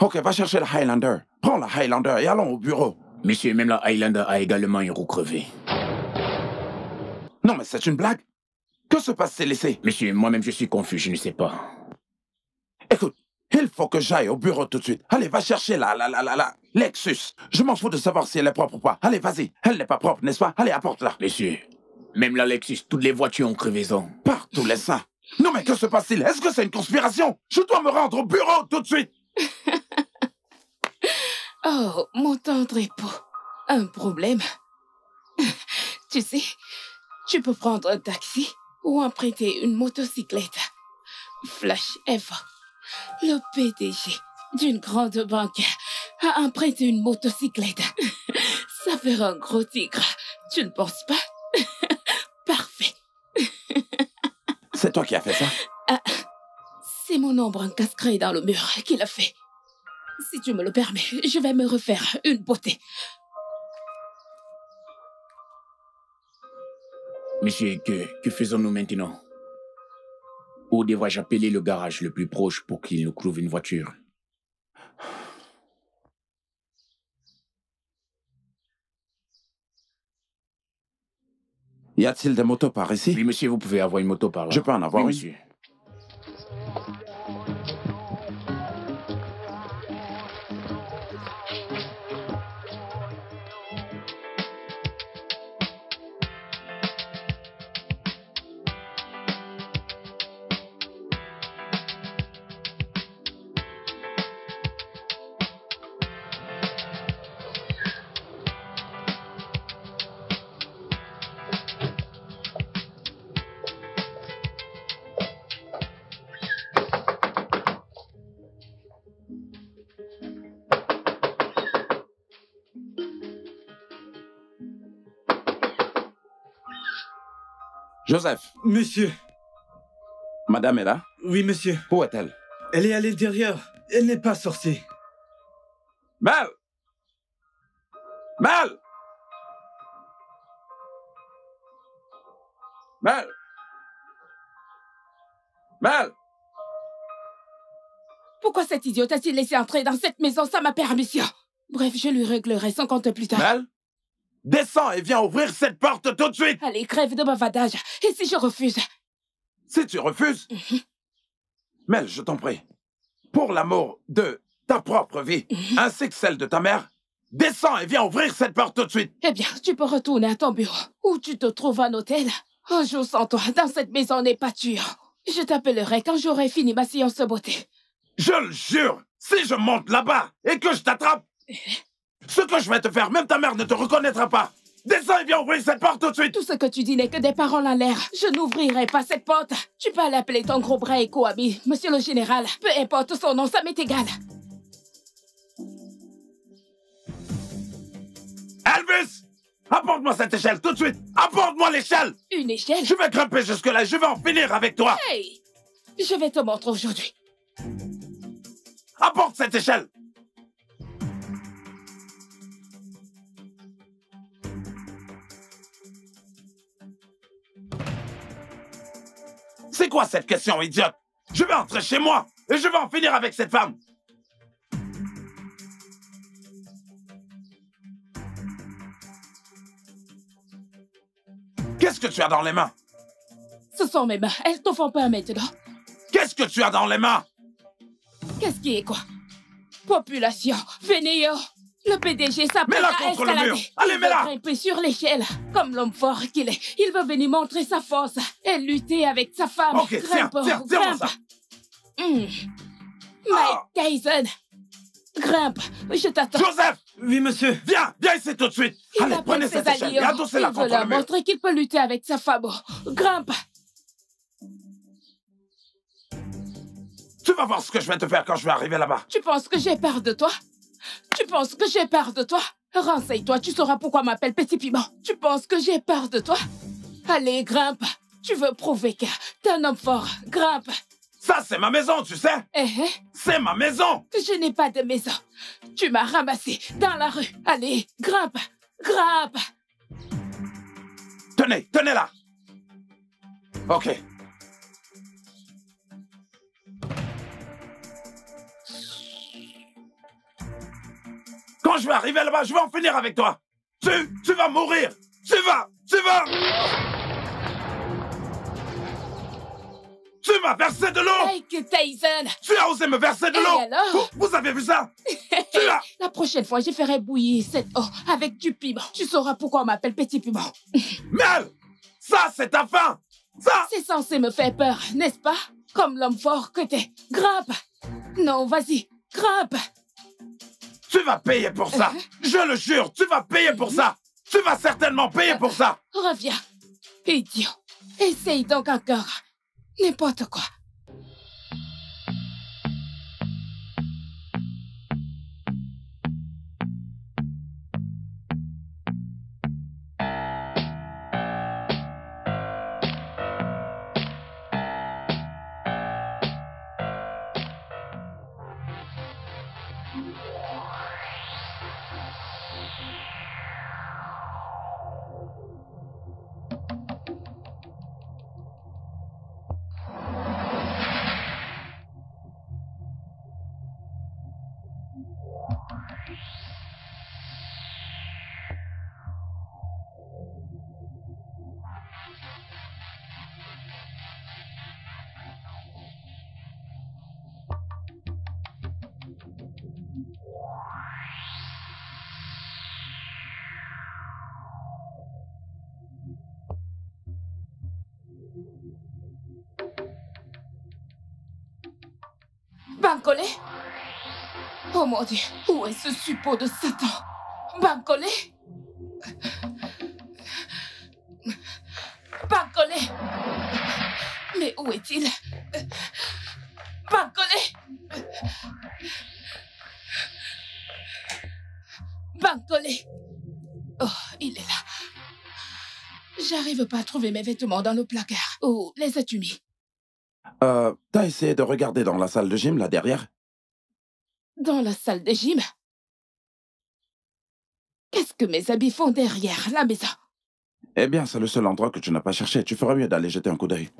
Speaker 3: Ok, va chercher la Highlander. Prends la Highlander et allons au bureau.
Speaker 10: Monsieur, même la Highlander a également une roue crevée.
Speaker 3: Non, mais c'est une blague. Que se passe-t-il ici?
Speaker 10: Monsieur, moi-même je suis confus, je ne sais pas.
Speaker 3: Écoute, il faut que j'aille au bureau tout de suite. Allez, va chercher la Lexus. Je m'en fous de savoir si elle est propre ou pas. Allez, vas-y. Elle n'est pas propre, n'est-ce pas? Allez, apporte-la.
Speaker 10: Monsieur, même la Lexus, toutes les voitures ont crevaison.
Speaker 3: Partout les seins. Non, mais que se passe-t-il? Est-ce que c'est une conspiration? Je dois me rendre au bureau tout de suite.
Speaker 2: Oh, mon tendre époux. Un problème? Tu sais, tu peux prendre un taxi ou emprunter une motocyclette. Flash Eva, le PDG d'une grande banque, a emprunté une motocyclette. Ça fait un gros tigre. Tu ne penses pas? Parfait.
Speaker 3: C'est toi qui as fait ça?
Speaker 2: C'est mon ombre encasquée dans le mur qui l'a fait. Si tu me le permets, je vais me refaire une beauté.
Speaker 10: Monsieur, que faisons-nous maintenant? Où devrais-je appeler le garage le plus proche pour qu'il nous trouve une voiture?
Speaker 3: Y a-t-il des motos par ici?
Speaker 10: Oui, monsieur, vous pouvez avoir une moto par là.
Speaker 3: Je peux en avoir
Speaker 10: oui,
Speaker 3: une?
Speaker 10: monsieur.
Speaker 3: Joseph.
Speaker 5: Monsieur.
Speaker 3: Madame est là?
Speaker 5: Oui, monsieur.
Speaker 3: Où est-elle?
Speaker 5: Elle est à l'intérieur. Elle n'est pas sortie.
Speaker 3: Mel! Mel! Mel! Mel!
Speaker 2: Pourquoi cet idiot a-t-il laissé entrer dans cette maison sans ma permission? Bref, je lui réglerai son compte plus tard.
Speaker 3: Mel? Descends et viens ouvrir cette porte tout de suite!
Speaker 2: Allez, crève de bavardage. Et si je refuse?
Speaker 3: Si tu refuses? Mel, je t'en prie, pour l'amour de ta propre vie, ainsi que celle de ta mère, descends et viens ouvrir cette porte tout de suite!
Speaker 2: Eh bien, tu peux retourner à ton bureau, ou tu te trouves un hôtel. Un jour sans toi, dans cette maison n'est pas sûr. Je t'appellerai quand j'aurai fini ma séance de beauté.
Speaker 3: Je le jure, si je monte là-bas et que je t'attrape, ce que je vais te faire, même ta mère ne te reconnaîtra pas. Descends et viens ouvrir cette porte tout de suite.
Speaker 2: Tout ce que tu dis n'est que des paroles en l'air. Je n'ouvrirai pas cette porte. Tu peux aller appeler ton gros bras et co-ami, monsieur le général. Peu importe son nom, ça m'est égal.
Speaker 3: Elvis! Apporte-moi cette échelle tout de suite. Apporte-moi l'échelle.
Speaker 2: Une échelle?
Speaker 3: Je vais grimper jusque-là et je vais en finir avec toi.
Speaker 2: Hey! Je vais te montrer aujourd'hui.
Speaker 3: Apporte cette échelle. C'est quoi cette question idiote? Je vais entrer chez moi et je vais en finir avec cette femme. Qu'est-ce que tu as dans les mains?
Speaker 2: Ce sont mes mains. Elles te font peur maintenant.
Speaker 3: Qu'est-ce que tu as dans les mains?
Speaker 2: Qu'est-ce qui est quoi? Population, Vénéo. Le PDG s'apprête
Speaker 3: Mets-la
Speaker 2: à
Speaker 3: contre le
Speaker 2: escalader.
Speaker 3: mur. Allez,
Speaker 2: Il
Speaker 3: mets-la.
Speaker 2: veut grimper sur l'échelle. Comme l'homme fort qu'il est. Il veut venir montrer sa force et lutter avec sa femme.
Speaker 3: Ok, tiens, tiens-moi ça.
Speaker 2: Mike Tyson. Grimpe, je t'attends.
Speaker 3: Joseph!
Speaker 5: Oui, monsieur.
Speaker 3: Viens ici tout de suite.
Speaker 2: Il
Speaker 3: Allez,
Speaker 2: appelle
Speaker 3: prenez
Speaker 2: ses
Speaker 3: cette échelle
Speaker 2: alliés.
Speaker 3: et adossez-la
Speaker 2: Il veut
Speaker 3: contre
Speaker 2: leur
Speaker 3: le mur.
Speaker 2: montrer qu'il peut lutter avec sa femme. Grimpe.
Speaker 3: Tu vas voir ce que je vais te faire quand je vais arriver là-bas.
Speaker 2: Tu penses que j'ai peur de toi? Tu penses que j'ai peur de toi? Renseigne-toi, tu sauras pourquoi on m'appelle Petit Piment. Tu penses que j'ai peur de toi? Allez, grimpe. Tu veux prouver que t'es un homme fort. Grimpe.
Speaker 3: Ça, c'est ma maison, tu sais. C'est ma maison.
Speaker 2: Je n'ai pas de maison. Tu m'as ramassé dans la rue. Allez, grimpe. Grimpe.
Speaker 3: Tenez là. Ok. Quand je vais arriver là-bas, je vais en finir avec toi. Tu vas mourir. Tu vas. Tu m'as versé de l'eau.
Speaker 2: Mike Tyson.
Speaker 3: Tu as osé me verser de
Speaker 2: Et
Speaker 3: l'eau.
Speaker 2: alors?
Speaker 3: Vous avez vu ça?
Speaker 2: La prochaine fois, je ferai bouillir cette eau avec du piment. Tu sauras pourquoi on m'appelle Petit Piment.
Speaker 3: Mel, ça, c'est ta fin. Ça.
Speaker 2: C'est censé me faire peur, n'est-ce pas? Comme l'homme fort que t'es. Grimpe. Non, vas-y, grimpe.
Speaker 3: Tu vas payer pour ça. Je le jure, tu vas payer pour ça. Tu vas certainement payer pour ça.
Speaker 2: Reviens. Idiot. Essaye donc encore. N'importe quoi. Bancolé? Oh mon Dieu, où est ce suppôt de Satan? Bancolé? Bancolé? Mais où est-il? Bancolé? Bancolé? Oh, il est là. J'arrive pas à trouver mes vêtements dans le placard. Où les as-tu mis?
Speaker 3: T'as essayé de regarder dans la salle de gym, là, derrière?
Speaker 2: Dans la salle de gym? Qu'est-ce que mes habits font derrière la maison?
Speaker 3: Eh bien, c'est le seul endroit que tu n'as pas cherché. Tu ferais mieux d'aller jeter un coup d'œil.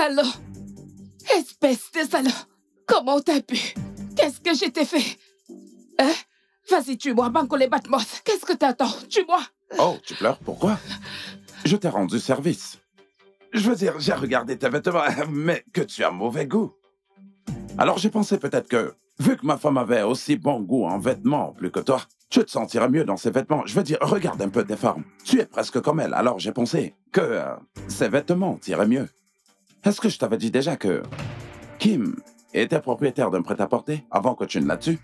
Speaker 2: Salaud! Espèce de salaud! Comment t'as pu? Qu'est-ce que je t'ai fait? Hein? Vas-y, tue-moi, Banco les Batmos. Qu'est-ce que t'attends? Tue-moi!
Speaker 3: Oh, tu pleures? Pourquoi? Je t'ai rendu service. Je veux dire, j'ai regardé tes vêtements, mais que tu as mauvais goût. Alors j'ai pensé peut-être que, vu que ma femme avait aussi bon goût en vêtements plus que toi, tu te sentirais mieux dans ses vêtements. Je veux dire, regarde un peu tes formes. Tu es presque comme elle, alors j'ai pensé que ses vêtements t'iraient mieux. Est-ce que je t'avais dit déjà que Kim était propriétaire d'un prêt-à-porter avant que tu ne la tues?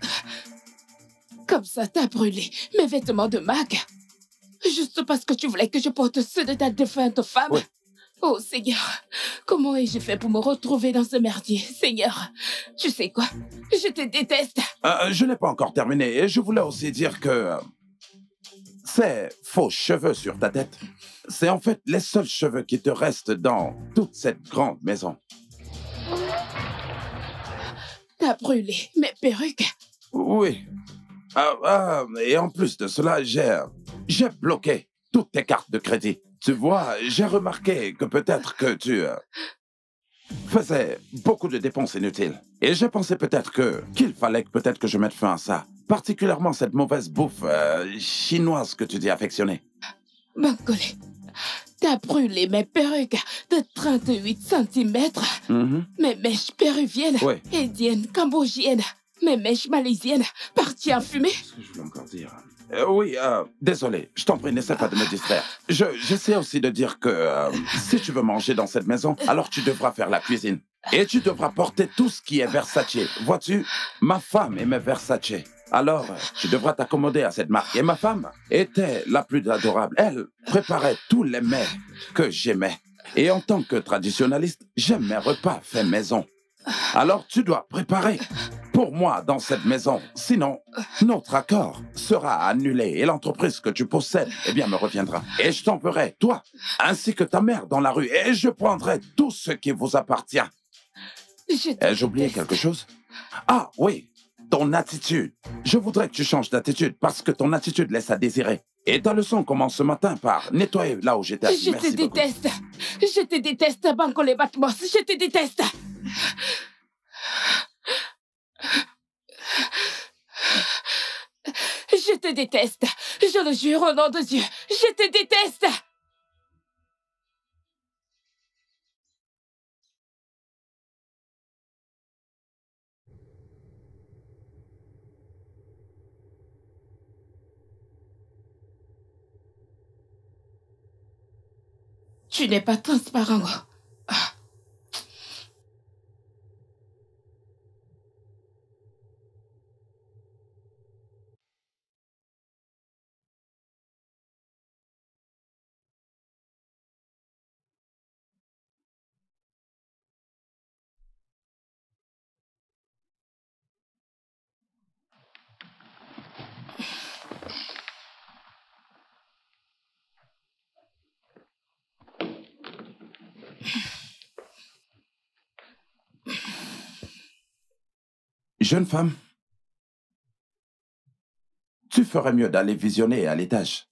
Speaker 2: Comme ça, t'as brûlé mes vêtements de mag. Juste parce que tu voulais que je porte ceux de ta défunte femme?
Speaker 3: Oui.
Speaker 2: Oh Seigneur, comment ai-je fait pour me retrouver dans ce merdier? Seigneur, tu sais quoi? Je te déteste.
Speaker 3: Je n'ai pas encore terminé et je voulais aussi dire que ces faux cheveux sur ta tête, c'est en fait les seuls cheveux qui te restent dans toute cette grande maison.
Speaker 2: T'as brûlé mes perruques?
Speaker 3: Oui. Et en plus de cela, j'ai bloqué toutes tes cartes de crédit. Tu vois, j'ai remarqué que peut-être que tu faisais beaucoup de dépenses inutiles. Et j'ai pensé peut-être qu'il fallait peut-être que je mette fin à ça. Particulièrement cette mauvaise bouffe chinoise que tu dis affectionner.
Speaker 2: Bancolé, t'as brûlé mes perruques de 38 cm. Mes mèches péruviennes,
Speaker 3: Oui.
Speaker 2: indiennes, cambodgiennes, mes mèches malaisiennes, parties en fumée.
Speaker 3: Qu'est-ce que je voulais encore dire? Oui, désolé, je t'en prie, n'essaie pas de me distraire. J'essaie aussi de dire que si tu veux manger dans cette maison, alors tu devras faire la cuisine. Et tu devras porter tout ce qui est Versace. Vois-tu, ma femme aimait Versace. Alors, tu devras t'accommoder à cette marque. Et ma femme était la plus adorable. Elle préparait tous les mets que j'aimais. Et en tant que traditionnaliste, j'aime mes repas faits maison. Alors, tu dois préparer pour moi dans cette maison. Sinon, notre accord sera annulé et l'entreprise que tu possèdes, eh bien, me reviendra. Et je t'enverrai, toi, ainsi que ta mère dans la rue. Et je prendrai tout ce qui vous appartient. Ai-je oublié quelque chose? Ah, oui, ton attitude. Je voudrais que tu changes d'attitude parce que ton attitude laisse à désirer. Et ta leçon commence ce matin par nettoyer là où j'étais assis.
Speaker 2: Je te déteste. Je te déteste, Banco les Batmos. Je te déteste. Je te déteste. Je le jure au nom de Dieu. Je te déteste. Tu n'es pas transparent.
Speaker 3: Jeune femme, tu ferais mieux d'aller visionner à l'étage.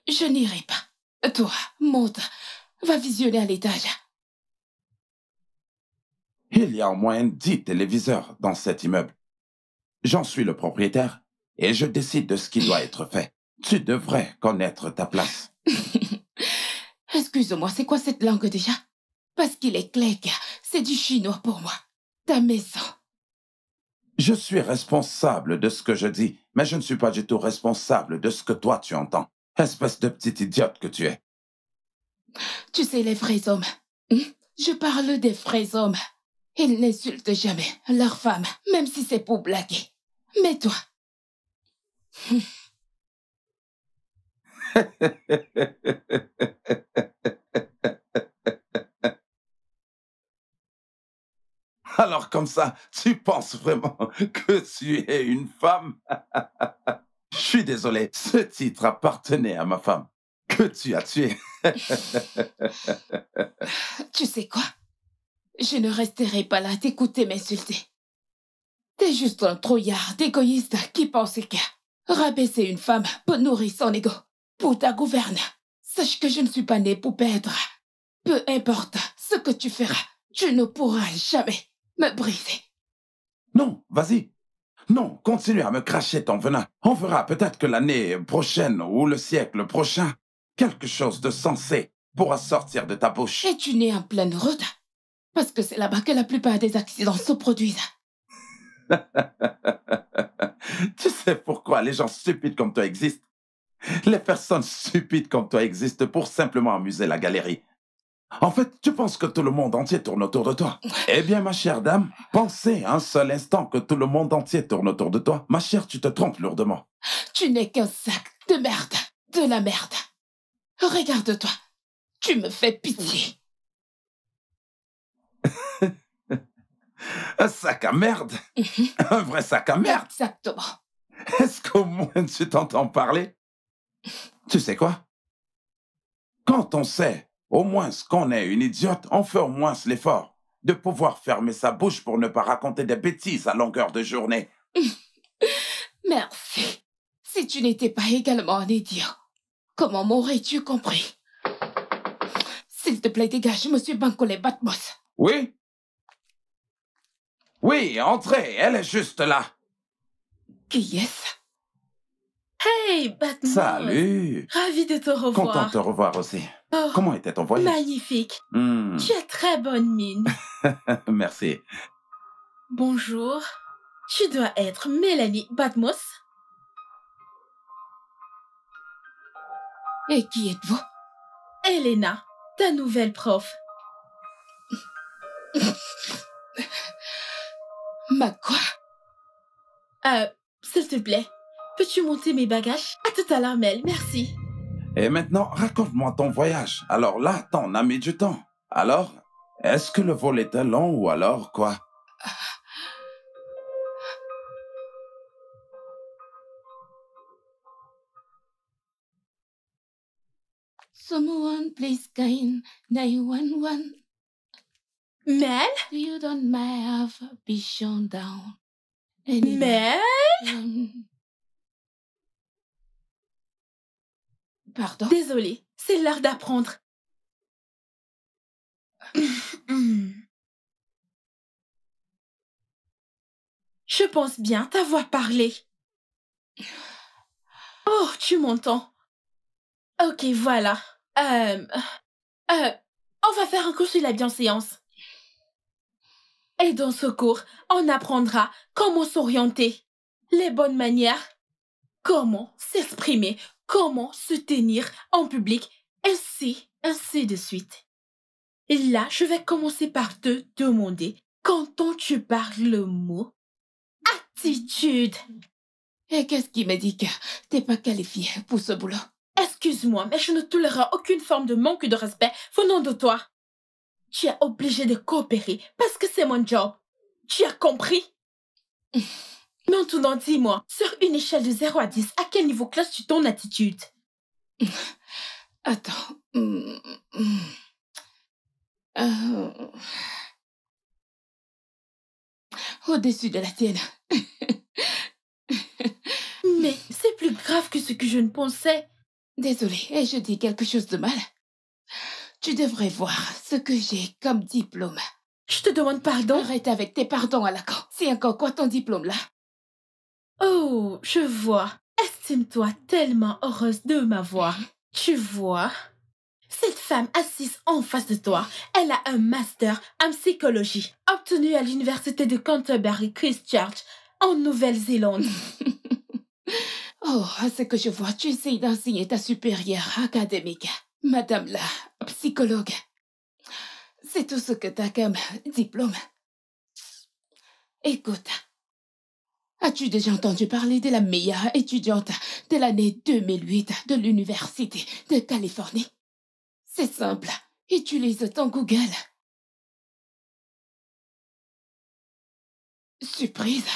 Speaker 2: Je n'irai pas. Toi, monte. Va visionner à l'étage.
Speaker 3: Il y a au moins 10 téléviseurs dans cet immeuble. J'en suis le propriétaire et je décide de ce qui doit être fait. Tu devrais connaître ta place.
Speaker 2: Excuse-moi, c'est quoi cette langue déjà? Parce qu'il est clair que c'est du chinois pour moi. Ta maison.
Speaker 3: Je suis responsable de ce que je dis, mais je ne suis pas du tout responsable de ce que toi tu entends. Espèce de petite idiote que tu es.
Speaker 2: Tu sais, les vrais hommes. Je parle des vrais hommes. Ils n'insultent jamais leur femme, même si c'est pour blaguer. Mais toi...
Speaker 3: Alors comme ça, tu penses vraiment que tu es une femme? Je suis désolé, ce titre appartenait à ma femme, que tu as tuée.
Speaker 2: Tu sais quoi? Je ne resterai pas là t'écouter m'insulter. T'es juste un trouillard d'égoïste qui pense que rabaisser une femme pour nourrir son ego, pour ta gouverne. Sache que je ne suis pas né pour perdre. Peu importe ce que tu feras, Tu ne pourras jamais me briser.
Speaker 3: Non, vas-y. Non, continue à me cracher ton venin. On verra peut-être que l'année prochaine ou le siècle prochain, quelque chose de sensé pourra sortir de ta bouche.
Speaker 2: Et tu n'es en pleine route. Parce que c'est là-bas que la plupart des accidents se produisent.
Speaker 3: Tu sais pourquoi les gens stupides comme toi existent? Les personnes stupides comme toi existent pour simplement amuser la galerie. En fait, tu penses que tout le monde entier tourne autour de toi. Eh bien, ma chère dame, pensez un seul instant que tout le monde entier tourne autour de toi. Ma chère, tu te trompes lourdement.
Speaker 2: Tu n'es qu'un sac de merde. De la merde. Regarde-toi. Tu me fais pitié.
Speaker 3: Un sac à merde? Un vrai sac à merde?
Speaker 2: Exactement.
Speaker 3: Est-ce qu'au moins tu t'entends parler? Tu sais quoi? Quand on sait au moins qu'on est une idiote, on fait au moins l'effort de pouvoir fermer sa bouche pour ne pas raconter des bêtises à longueur de journée.
Speaker 2: Merci. Si tu n'étais pas également un idiot, comment m'aurais-tu compris? S'il te plaît, dégage, monsieur Bankole Batmos.
Speaker 3: Oui? Oui, entrez, elle est juste là.
Speaker 2: Qui est-ce?
Speaker 6: Hey, Batman.
Speaker 3: Salut.
Speaker 6: Ravi de te revoir.
Speaker 3: Content de te revoir aussi.
Speaker 6: Oh,
Speaker 3: Comment était ton voyage?
Speaker 6: magnifique. Tu as très bonne mine.
Speaker 3: Merci.
Speaker 6: Bonjour. Tu dois être Mélanie Batmos.
Speaker 2: Et qui êtes-vous?
Speaker 6: Elena, ta nouvelle prof.
Speaker 2: Ma quoi?
Speaker 6: S'il te plaît, peux-tu monter mes bagages? À tout à l'heure, Mel, merci.
Speaker 3: Et maintenant, raconte-moi ton voyage. Alors là, t'en as mis du temps. Alors, est-ce que le vol était long ou alors quoi?
Speaker 2: Someone please kind 911.
Speaker 6: Mel?
Speaker 2: You don't mind be shown down.
Speaker 6: Mel?
Speaker 2: Pardon?
Speaker 6: Désolée, c'est l'heure d'apprendre. Je pense bien t'avoir parlé. Oh, tu m'entends? Ok, voilà. On va faire un cours sur la bienséance. Et dans ce cours, on apprendra comment s'orienter, les bonnes manières, comment s'exprimer, comment se tenir en public, ainsi de suite. Et là, je vais commencer par te demander, qu'entends-tu par le mot attitude?
Speaker 2: Et qu'est-ce qui me dit que t'es pas qualifié pour ce boulot?
Speaker 6: Excuse-moi, mais je ne tolérerai aucune forme de manque de respect venant de toi. Tu es obligé de coopérer parce que c'est mon job. Tu as compris? Maintenant, dis-moi, sur une échelle de 0 à 10, à quel niveau classes-tu ton attitude?
Speaker 2: Attends. Au-dessus de la tienne.
Speaker 6: Mais c'est plus grave que ce que je ne pensais.
Speaker 2: Désolée, et je dis quelque chose de mal? Tu devrais voir ce que j'ai comme diplôme.
Speaker 6: Je te demande pardon?
Speaker 2: Arrête avec tes pardons à la con. C'est encore quoi ton diplôme là?
Speaker 6: Oh, je vois. Estime-toi tellement heureuse de m'avoir. Tu vois, cette femme assise en face de toi, elle a un master en psychologie, obtenu à l'université de Canterbury Christchurch, en Nouvelle-Zélande.
Speaker 2: Oh, à ce que je vois, tu essayes d'enseigner ta supérieure académique. Madame la psychologue. C'est tout ce que t'as comme diplôme. Écoute, as-tu déjà entendu parler de la meilleure étudiante de l'année 2008 de l'Université de Californie? C'est simple, utilise ton Google. Surprise.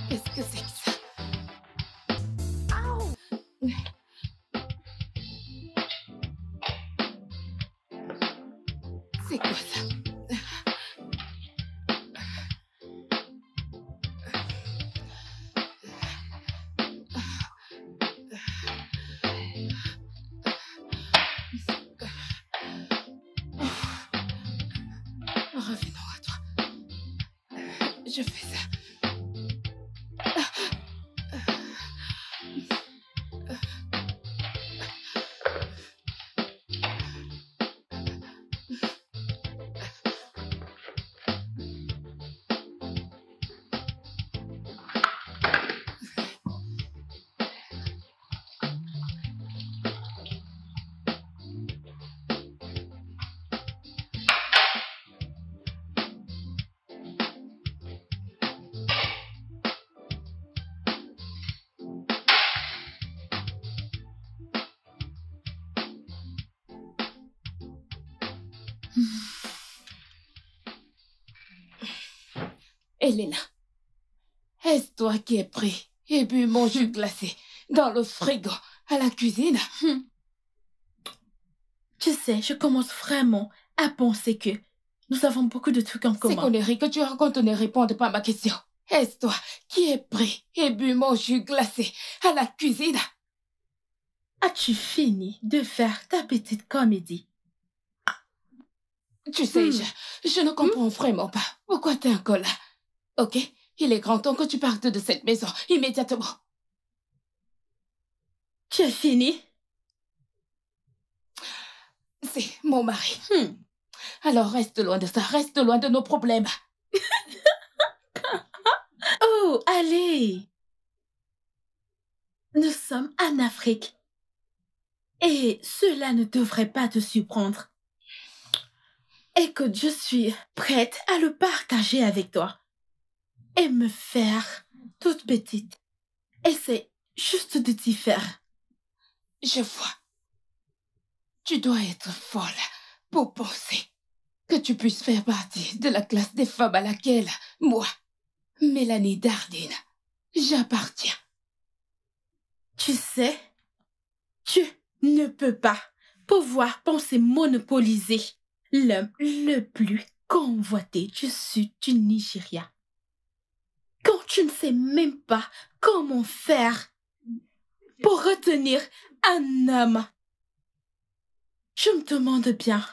Speaker 2: Qu'est-ce que c'est que ça? C'est quoi ça? Revenons à toi. Je fais ça. Elena, est-ce toi qui es pris et bu mon jus glacé dans le frigo à la cuisine?
Speaker 6: Tu sais, je commence vraiment à penser que nous avons beaucoup de trucs en commun.
Speaker 2: Ces conneries que tu racontes ne répondent pas à ma question. Est-ce toi qui es pris et bu mon jus glacé à la cuisine?
Speaker 6: As-tu fini de faire ta petite comédie?
Speaker 2: Tu sais, je ne comprends vraiment pas pourquoi t'es encore là. Ok, il est grand temps que tu partes de cette maison immédiatement.
Speaker 6: Tu as fini?
Speaker 2: C'est mon mari. Alors reste loin de ça, reste loin de nos problèmes.
Speaker 6: Oh, allez! Nous sommes en Afrique. Et cela ne devrait pas te surprendre. Écoute, je suis prête à le partager avec toi. Et me faire toute petite. Essaie juste de t'y faire.
Speaker 2: Je vois. Tu dois être folle pour penser que tu puisses faire partie de la classe des femmes à laquelle, moi, Mélanie Darling, j'appartiens.
Speaker 6: Tu sais, tu ne peux pas pouvoir penser monopoliser l'homme le plus convoité du sud du Nigeria. Quand tu ne sais même pas comment faire pour retenir un homme. Je me demande bien.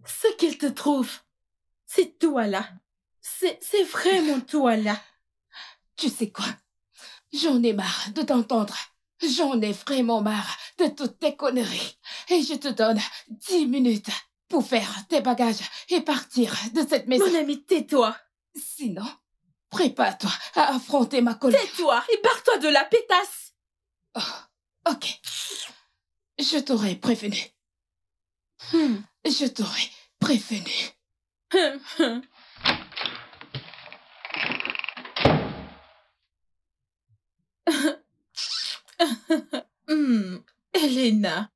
Speaker 6: Ce qu'il te trouve, c'est toi là. C'est vraiment toi là.
Speaker 2: Tu sais quoi? J'en ai marre de t'entendre. J'en ai vraiment marre de toutes tes conneries. Et je te donne 10 minutes pour faire tes bagages et partir de cette maison.
Speaker 6: Mon ami, tais-toi.
Speaker 2: Sinon, prépare-toi à affronter ma colère.
Speaker 6: Tais-toi et barre-toi de la pétasse.
Speaker 2: Oh, ok. Je t'aurais prévenu. Je t'aurais prévenu.
Speaker 6: Elena.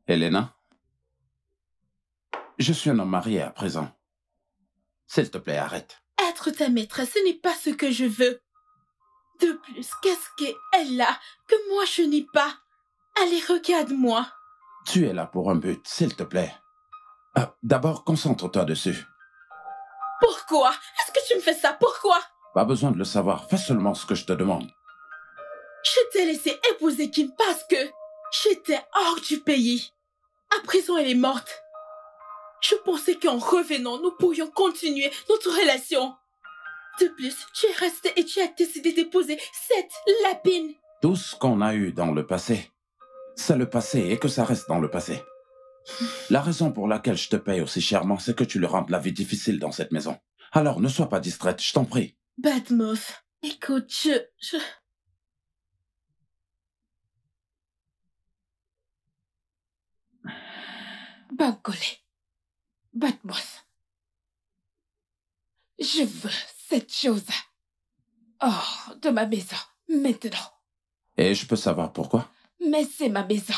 Speaker 3: Elena, je suis un homme marié à présent. S'il te plaît, arrête.
Speaker 6: Être ta maîtresse, ce n'est pas ce que je veux. De plus, qu'est-ce qu'elle a que moi je n'ai pas? Allez, regarde-moi.
Speaker 3: Tu es là pour un but, s'il te plaît. D'abord, concentre-toi dessus.
Speaker 6: Pourquoi? Est-ce que tu me fais ça? Pourquoi?
Speaker 3: Pas besoin de le savoir, fais seulement ce que je te demande.
Speaker 6: Je t'ai laissé épouser Kim parce que j'étais hors du pays. À présent, elle est morte. Je pensais qu'en revenant, nous pourrions continuer notre relation. De plus, tu es resté et tu as décidé d'épouser cette lapine.
Speaker 3: Tout ce qu'on a eu dans le passé, c'est le passé et que ça reste dans le passé. La raison pour laquelle je te paye aussi chèrement, c'est que tu lui rendes la vie difficile dans cette maison. Alors, ne sois pas distraite, je t'en prie.
Speaker 6: Badmouth, écoute,
Speaker 2: Bankole, Batmos. Je veux cette chose. Oh, de ma maison, maintenant.
Speaker 3: Et je peux savoir pourquoi?
Speaker 2: Mais c'est ma maison.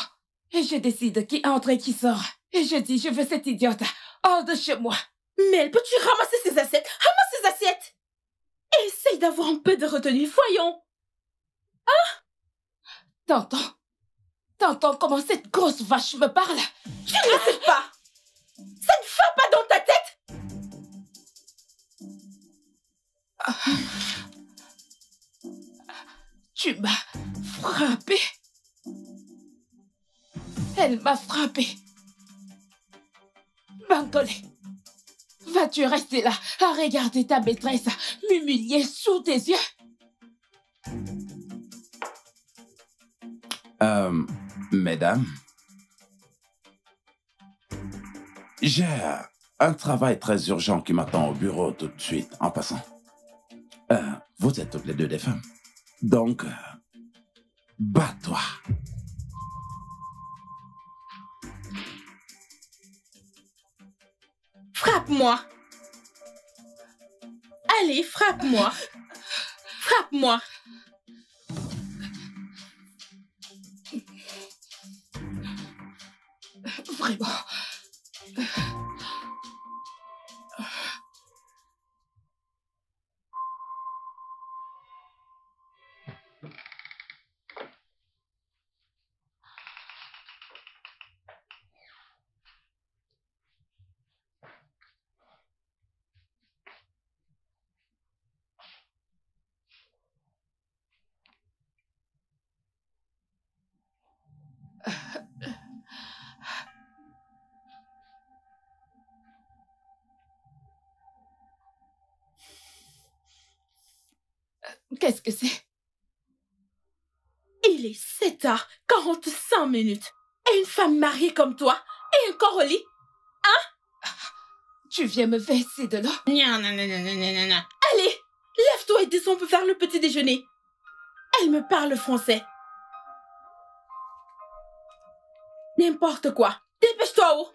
Speaker 2: Et je décide qui entre et qui sort. Et je dis, je veux cette idiote hors de chez moi.
Speaker 6: Mel, peux-tu ramasser ces assiettes? Ramasse ces assiettes! Essaye d'avoir un peu de retenue, voyons. Ah!
Speaker 2: T'entends comment cette grosse vache me parle?
Speaker 6: Tu ne sais pas! Ça ne va pas dans ta tête!
Speaker 2: Tu m'as frappé. Elle m'a frappé. Bankole, vas-tu rester là à regarder ta maîtresse m'humilier sous tes yeux?
Speaker 3: Mesdames, j'ai un travail très urgent qui m'attend au bureau tout de suite, en passant. Vous êtes toutes les deux des femmes. Donc, bats-toi.
Speaker 6: Frappe-moi. Allez, frappe-moi. Frappe-moi.
Speaker 2: Vraiment. Qu'est-ce que c'est?
Speaker 6: Il est 7h45. Et une femme mariée comme toi, et encore au lit? Hein?
Speaker 2: Tu viens me verser de l'eau?
Speaker 6: Non. Allez, lève-toi et descends pour faire le petit déjeuner. Elle me parle français. N'importe quoi. Dépêche-toi, oh!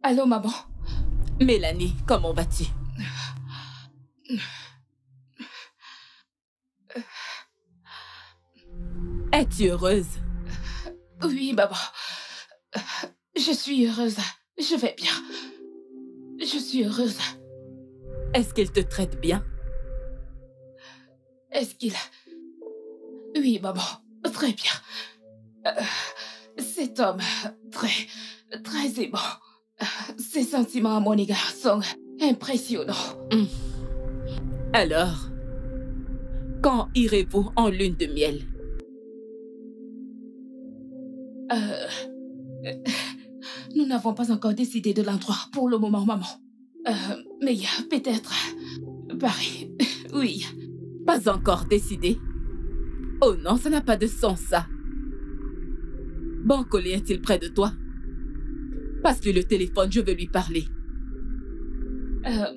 Speaker 2: Allô, maman?
Speaker 7: Mélanie, comment vas-tu? Es-tu heureuse?
Speaker 2: Oui, maman. Je suis heureuse. Je vais bien. Je suis heureuse.
Speaker 7: Est-ce qu'il te traite bien?
Speaker 2: Est-ce qu'il... Oui, maman. Très bien. Cet homme, très aimant. Ses sentiments à mon égard sont impressionnants.
Speaker 7: Alors, quand irez-vous en lune de miel?
Speaker 2: Nous n'avons pas encore décidé de l'endroit pour le moment, maman. Mais peut-être Paris. Oui.
Speaker 7: Pas encore décidé? Oh non, ça n'a pas de sens, ça. Bankole est-il près de toi? Passe-lui le téléphone, je veux lui parler.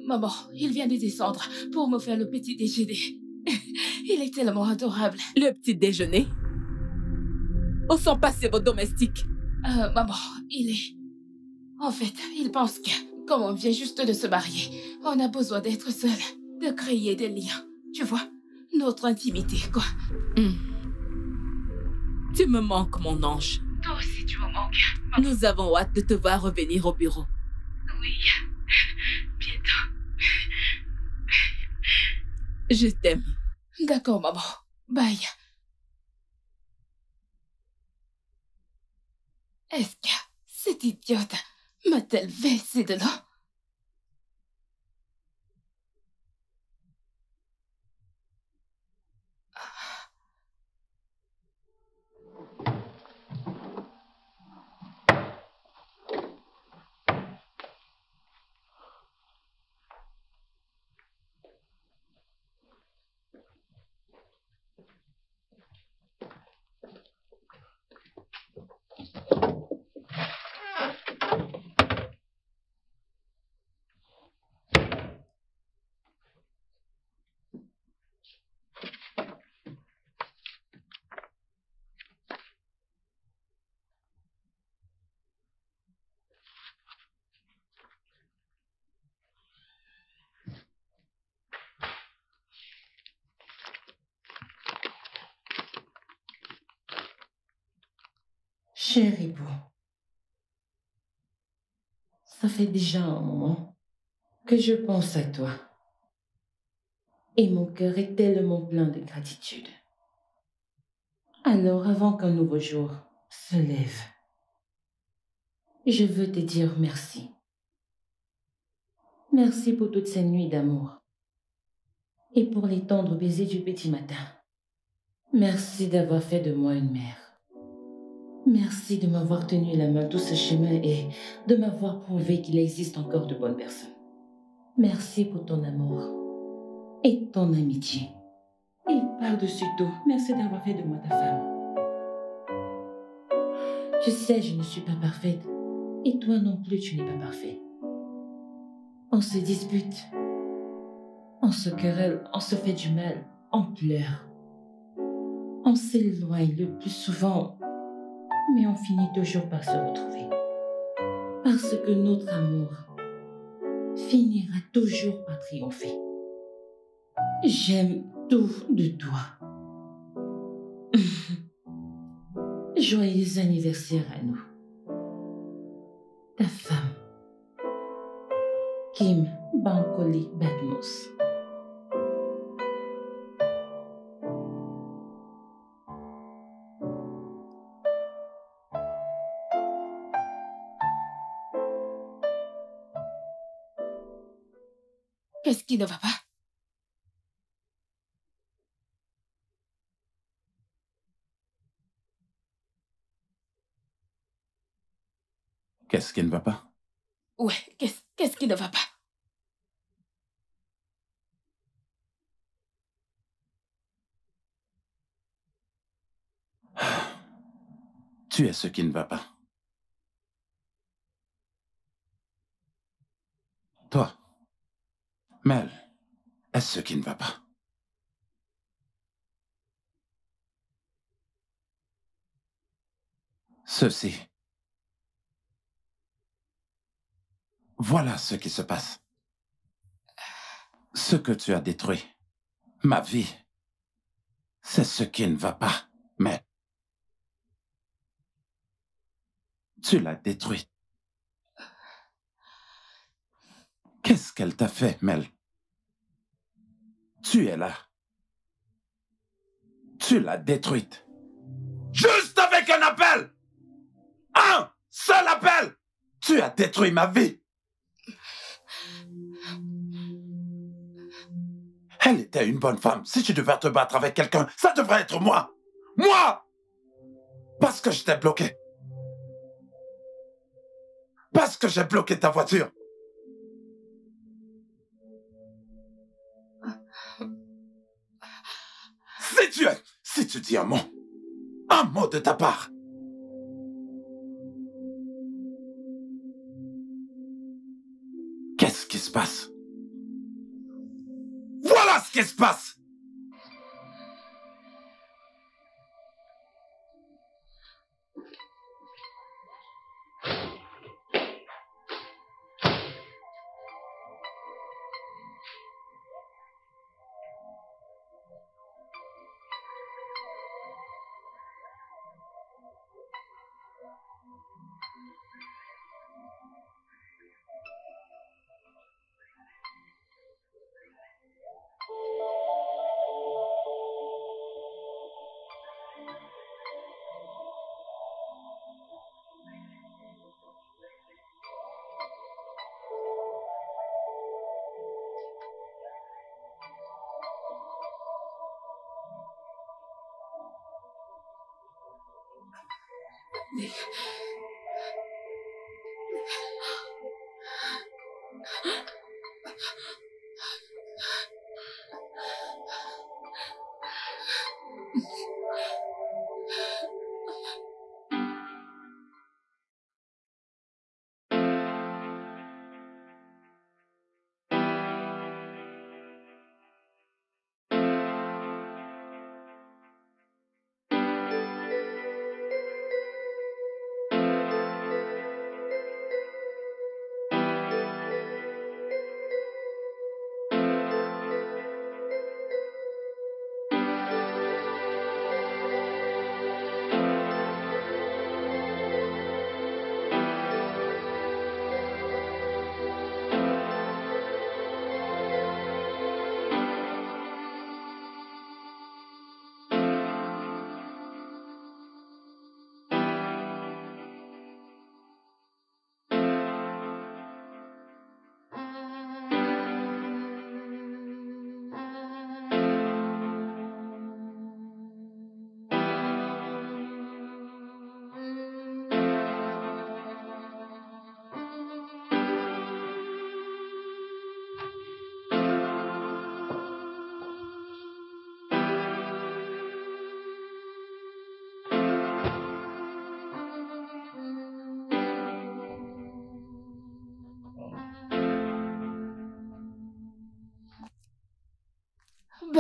Speaker 2: Maman, il vient de descendre pour me faire le petit déjeuner. Il est tellement adorable.
Speaker 7: Le petit déjeuner? Où sont passés vos domestiques?
Speaker 2: Maman, En fait, il pense que, comme on vient juste de se marier, on a besoin d'être seul, de créer des liens. Tu vois? Notre intimité, quoi.
Speaker 7: Tu me manques, mon ange.
Speaker 2: Toi aussi, tu me manques.
Speaker 7: Nous avons hâte de te voir revenir au bureau.
Speaker 2: Oui, bientôt.
Speaker 7: Je t'aime.
Speaker 2: D'accord, maman. Bye. Est-ce que cette idiote m'a-t-elle versé de l'eau?
Speaker 11: Chérie Beau, ça fait déjà un moment que je pense à toi. Et mon cœur est tellement plein de gratitude. Alors, avant qu'un nouveau jour se lève, je veux te dire merci. Merci pour toutes ces nuits d'amour. Et pour les tendres baisers du petit matin. Merci d'avoir fait de moi une mère. Merci de m'avoir tenu la main tout ce chemin et de m'avoir prouvé qu'il existe encore de bonnes personnes. Merci pour ton amour et ton amitié. Et par-dessus tout, merci d'avoir fait de moi ta femme. Je sais, je ne suis pas parfaite. Et toi non plus, tu n'es pas parfait. On se dispute. On se querelle, on se fait du mal, on pleure. On s'éloigne le plus souvent, mais on finit toujours par se retrouver. Parce que notre amour finira toujours par triompher. J'aime tout de toi. Joyeux anniversaire à nous. Ta femme, Kim Bankole Badmos.
Speaker 2: Qu'est-ce qui ne va pas?
Speaker 3: Qu'est-ce qui ne va pas?
Speaker 2: Ouais, qu'est-ce qui ne va pas?
Speaker 3: Tu es ce qui ne va pas. Toi, Mel, est ce qui ne va pas. Ceci. Voilà ce qui se passe. Ce que tu as détruit, ma vie, c'est ce qui ne va pas, mais tu l'as détruite. Qu'est-ce qu'elle t'a fait, Mel? Tu es là. Tu l'as détruite. Juste avec un appel! Un seul appel! Tu as détruit ma vie. Elle était une bonne femme. Si tu devais te battre avec quelqu'un, ça devrait être moi. Moi! Parce que je t'ai bloqué. Parce que j'ai bloqué ta voiture. Si tu dis un mot de ta part. Qu'est-ce qui se passe? Voilà ce qui se passe!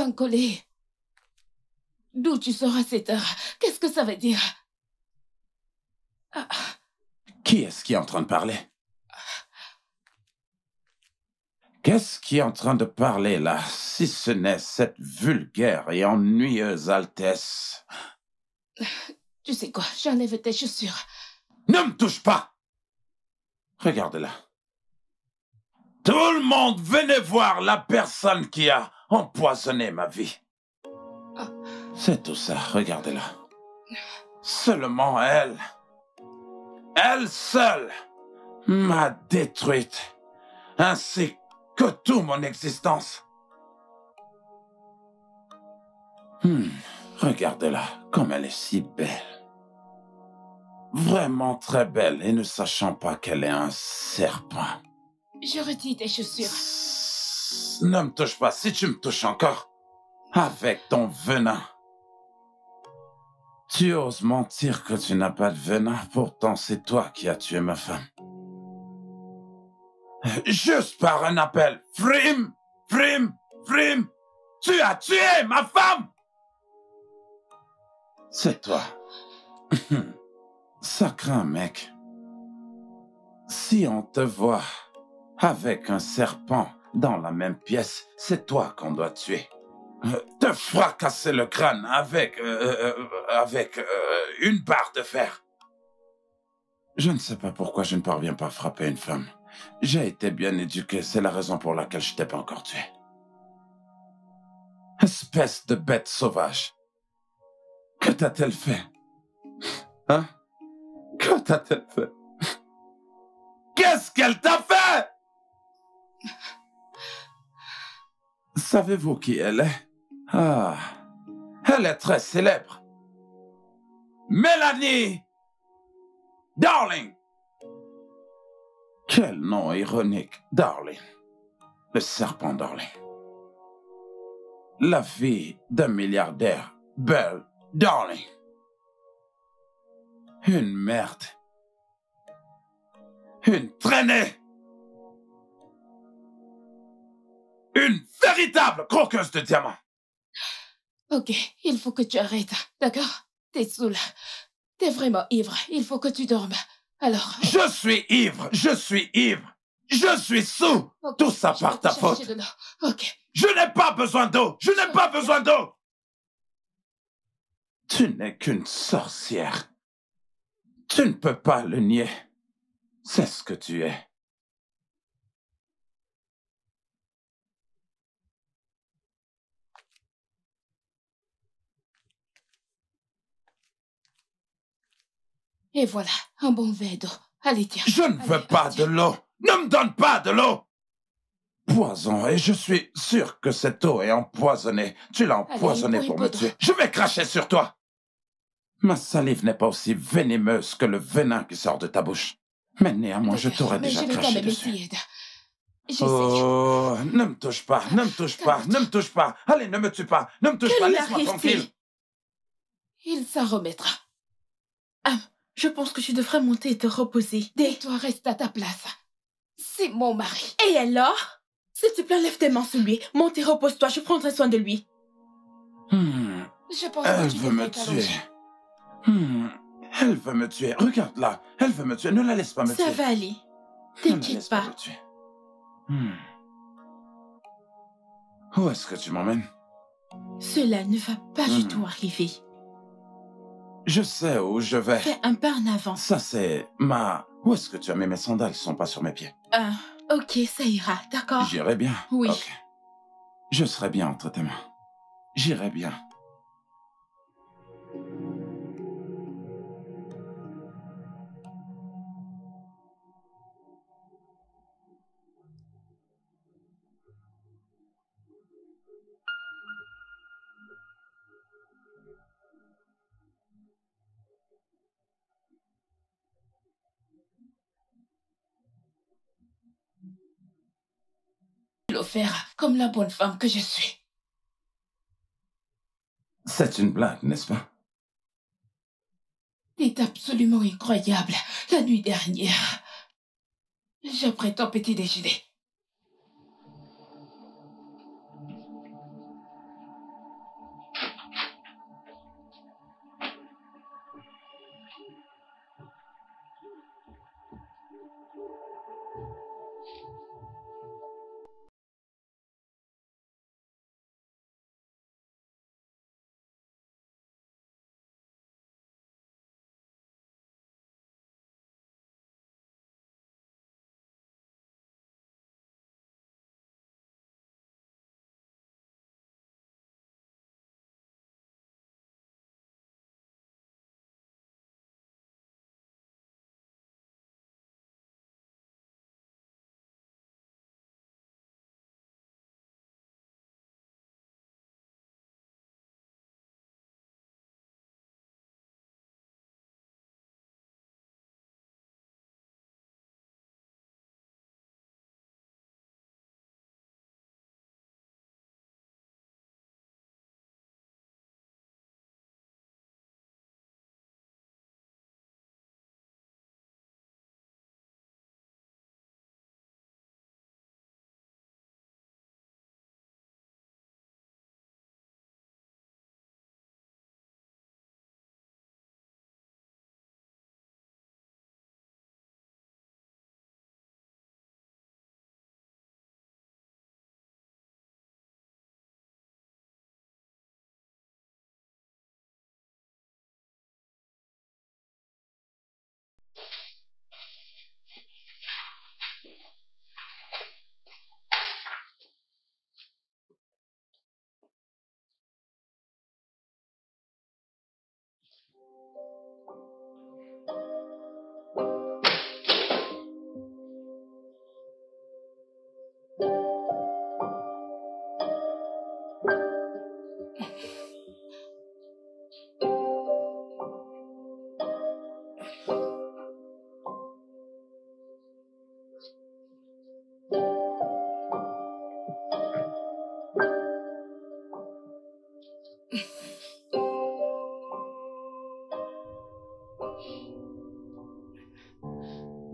Speaker 2: pain collé. D'où tu sors à cette heure? Qu'est-ce que ça veut dire?
Speaker 3: Qui est-ce qui est en train de parler? Qu'est-ce qui est en train de parler là, si ce n'est cette vulgaire et ennuyeuse Altesse?
Speaker 2: Tu sais quoi, j'enlève tes chaussures.
Speaker 3: Ne me touche pas! Regardez-la. Tout le monde, venez voir la personne qui a empoisonné ma vie. C'est tout ça, regardez-la. Seulement elle, elle seule, m'a détruite, ainsi que toute mon existence. Regardez-la, comme elle est si belle. Vraiment très belle, et ne sachant pas qu'elle est un serpent.
Speaker 2: Je retire tes chaussures.
Speaker 3: Ne me touche pas, si tu me touches encore, avec ton venin. Tu oses mentir que tu n'as pas de venin, pourtant c'est toi qui as tué ma femme. Juste par un appel. Frim, Frim, Frim, tu as tué ma femme! C'est toi. Ça craint, mec. Si on te voit avec un serpent dans la même pièce, c'est toi qu'on doit tuer. Te fracasser le crâne avec une barre de fer. Je ne sais pas pourquoi je ne parviens pas à frapper une femme. J'ai été bien éduqué, c'est la raison pour laquelle je t'ai pas encore tué. Espèce de bête sauvage. Que t'a-t-elle fait? Hein? Que t'a-t-elle fait? Qu'est-ce qu'elle t'a fait? Savez-vous qui elle est? Ah, elle est très célèbre. Mélanie Darling. Quel nom ironique, Darling. Le serpent Darling. La fille d'un milliardaire, Belle Darling. Une merde. Une traînée. Une véritable croqueuse de diamants.
Speaker 2: Ok, il faut que tu arrêtes, d'accord? T'es saoul. T'es vraiment ivre, il faut que tu dormes. Alors...
Speaker 3: Je suis ivre, je suis ivre. Je suis sous. Okay, tout ça par ta faute.
Speaker 2: Ok.
Speaker 3: Je n'ai pas besoin d'eau. Je n'ai pas besoin d'eau. Tu n'es qu'une sorcière. Tu ne peux pas le nier. C'est ce que tu es.
Speaker 2: Et voilà, un bon verre d'eau. Allez, tiens.
Speaker 3: Je ne veux pas de l'eau. Ne me donne pas de l'eau. Poison, et je suis sûr que cette eau est empoisonnée. Tu l'as empoisonnée pour me tuer. Je vais cracher sur toi. Ma salive n'est pas aussi vénémeuse que le venin qui sort de ta bouche. Mais néanmoins, je t'aurais déjà craché dessus. Oh, ne me touche pas, ne me touche pas, ne me touche pas. Allez, ne me tue pas, ne me touche pas, laisse-moi tranquille.
Speaker 2: Il s'en remettra.
Speaker 6: Je pense que tu devrais monter et te reposer.
Speaker 2: Et toi, reste à ta place. C'est mon mari.
Speaker 6: Et alors? S'il te plaît, lève tes mains sur lui. Monte et repose-toi, je prendrai soin de lui.
Speaker 2: Je pense
Speaker 3: Elle
Speaker 2: que tu
Speaker 3: veut me tuer. Elle veut me tuer. Regarde-la. Elle veut me tuer. Ne la laisse pas me tuer.
Speaker 6: Ça va aller. T'inquiète pas.
Speaker 3: Où est-ce que tu m'emmènes?
Speaker 6: Cela ne va pas du tout arriver.
Speaker 3: Je sais où je vais.
Speaker 6: Fais un pas en avant.
Speaker 3: Ça, c'est ma... Où est-ce que tu as mis mes sandales? Ils ne sont pas sur mes pieds.
Speaker 6: Ok, ça ira, d'accord?
Speaker 3: J'irai bien.
Speaker 6: Oui.
Speaker 3: Okay. Je serai bien entre tes mains. J'irai bien.
Speaker 2: Le faire comme la bonne femme que je suis.
Speaker 3: C'est une blague, n'est-ce pas?
Speaker 2: C'est absolument incroyable. La nuit dernière, j'apprête ton petit déjeuner.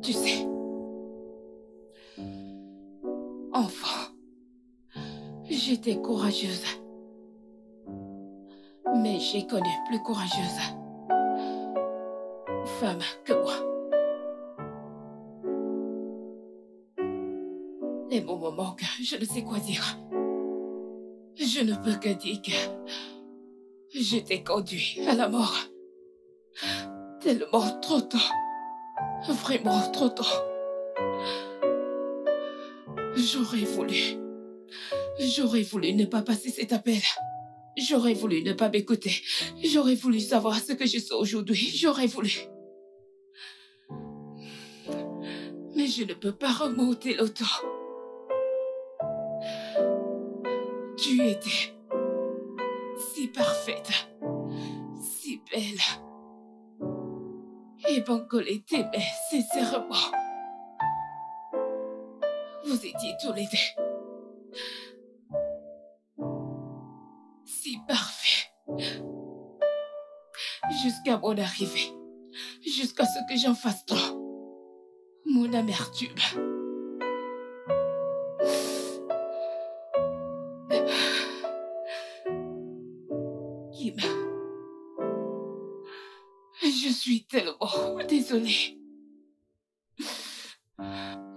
Speaker 2: Tu sais, enfant, j'étais courageuse. Mais j'ai connu plus courageuse femme que moi. Les mots me manquent, je ne sais quoi dire. Je ne peux que dire que j'étais conduit à la mort. Tellement trop tôt. Vraiment trop tôt. J'aurais voulu ne pas passer cet appel. J'aurais voulu ne pas m'écouter. J'aurais voulu savoir ce que je sais aujourd'hui. J'aurais voulu. Mais je ne peux pas remonter le temps. Tu étais si parfaite, si belle. Et Bankole t'aimait sincèrement. Vous étiez tous les deux si parfaits. Jusqu'à mon arrivée. Jusqu'à ce que j'en fasse trop. Mon amertume. Kim. Je suis tellement désolée.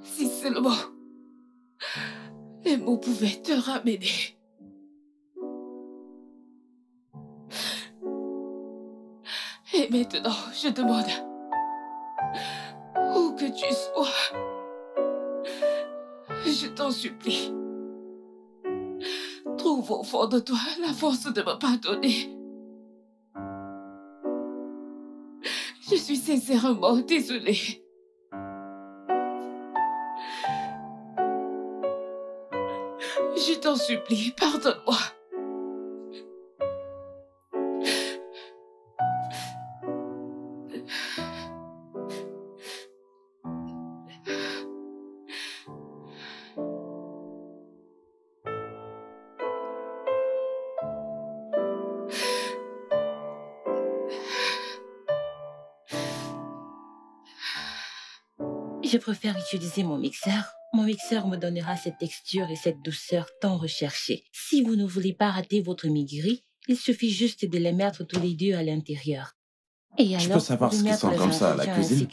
Speaker 2: Si seulement les mots pouvaient te ramener. Et maintenant, je demande, où que tu sois, je t'en supplie, trouve au fond de toi la force de me pardonner. Je suis sincèrement désolée. Je t'en supplie, pardonne-moi.
Speaker 11: Je préfère utiliser mon mixeur. Mon mixeur me donnera cette texture et cette douceur tant recherchée. Si vous ne voulez pas rater votre migri, il suffit juste de les mettre tous les deux à l'intérieur. Et alors,
Speaker 3: je peux savoir ce qui sent comme ça à la cuisine?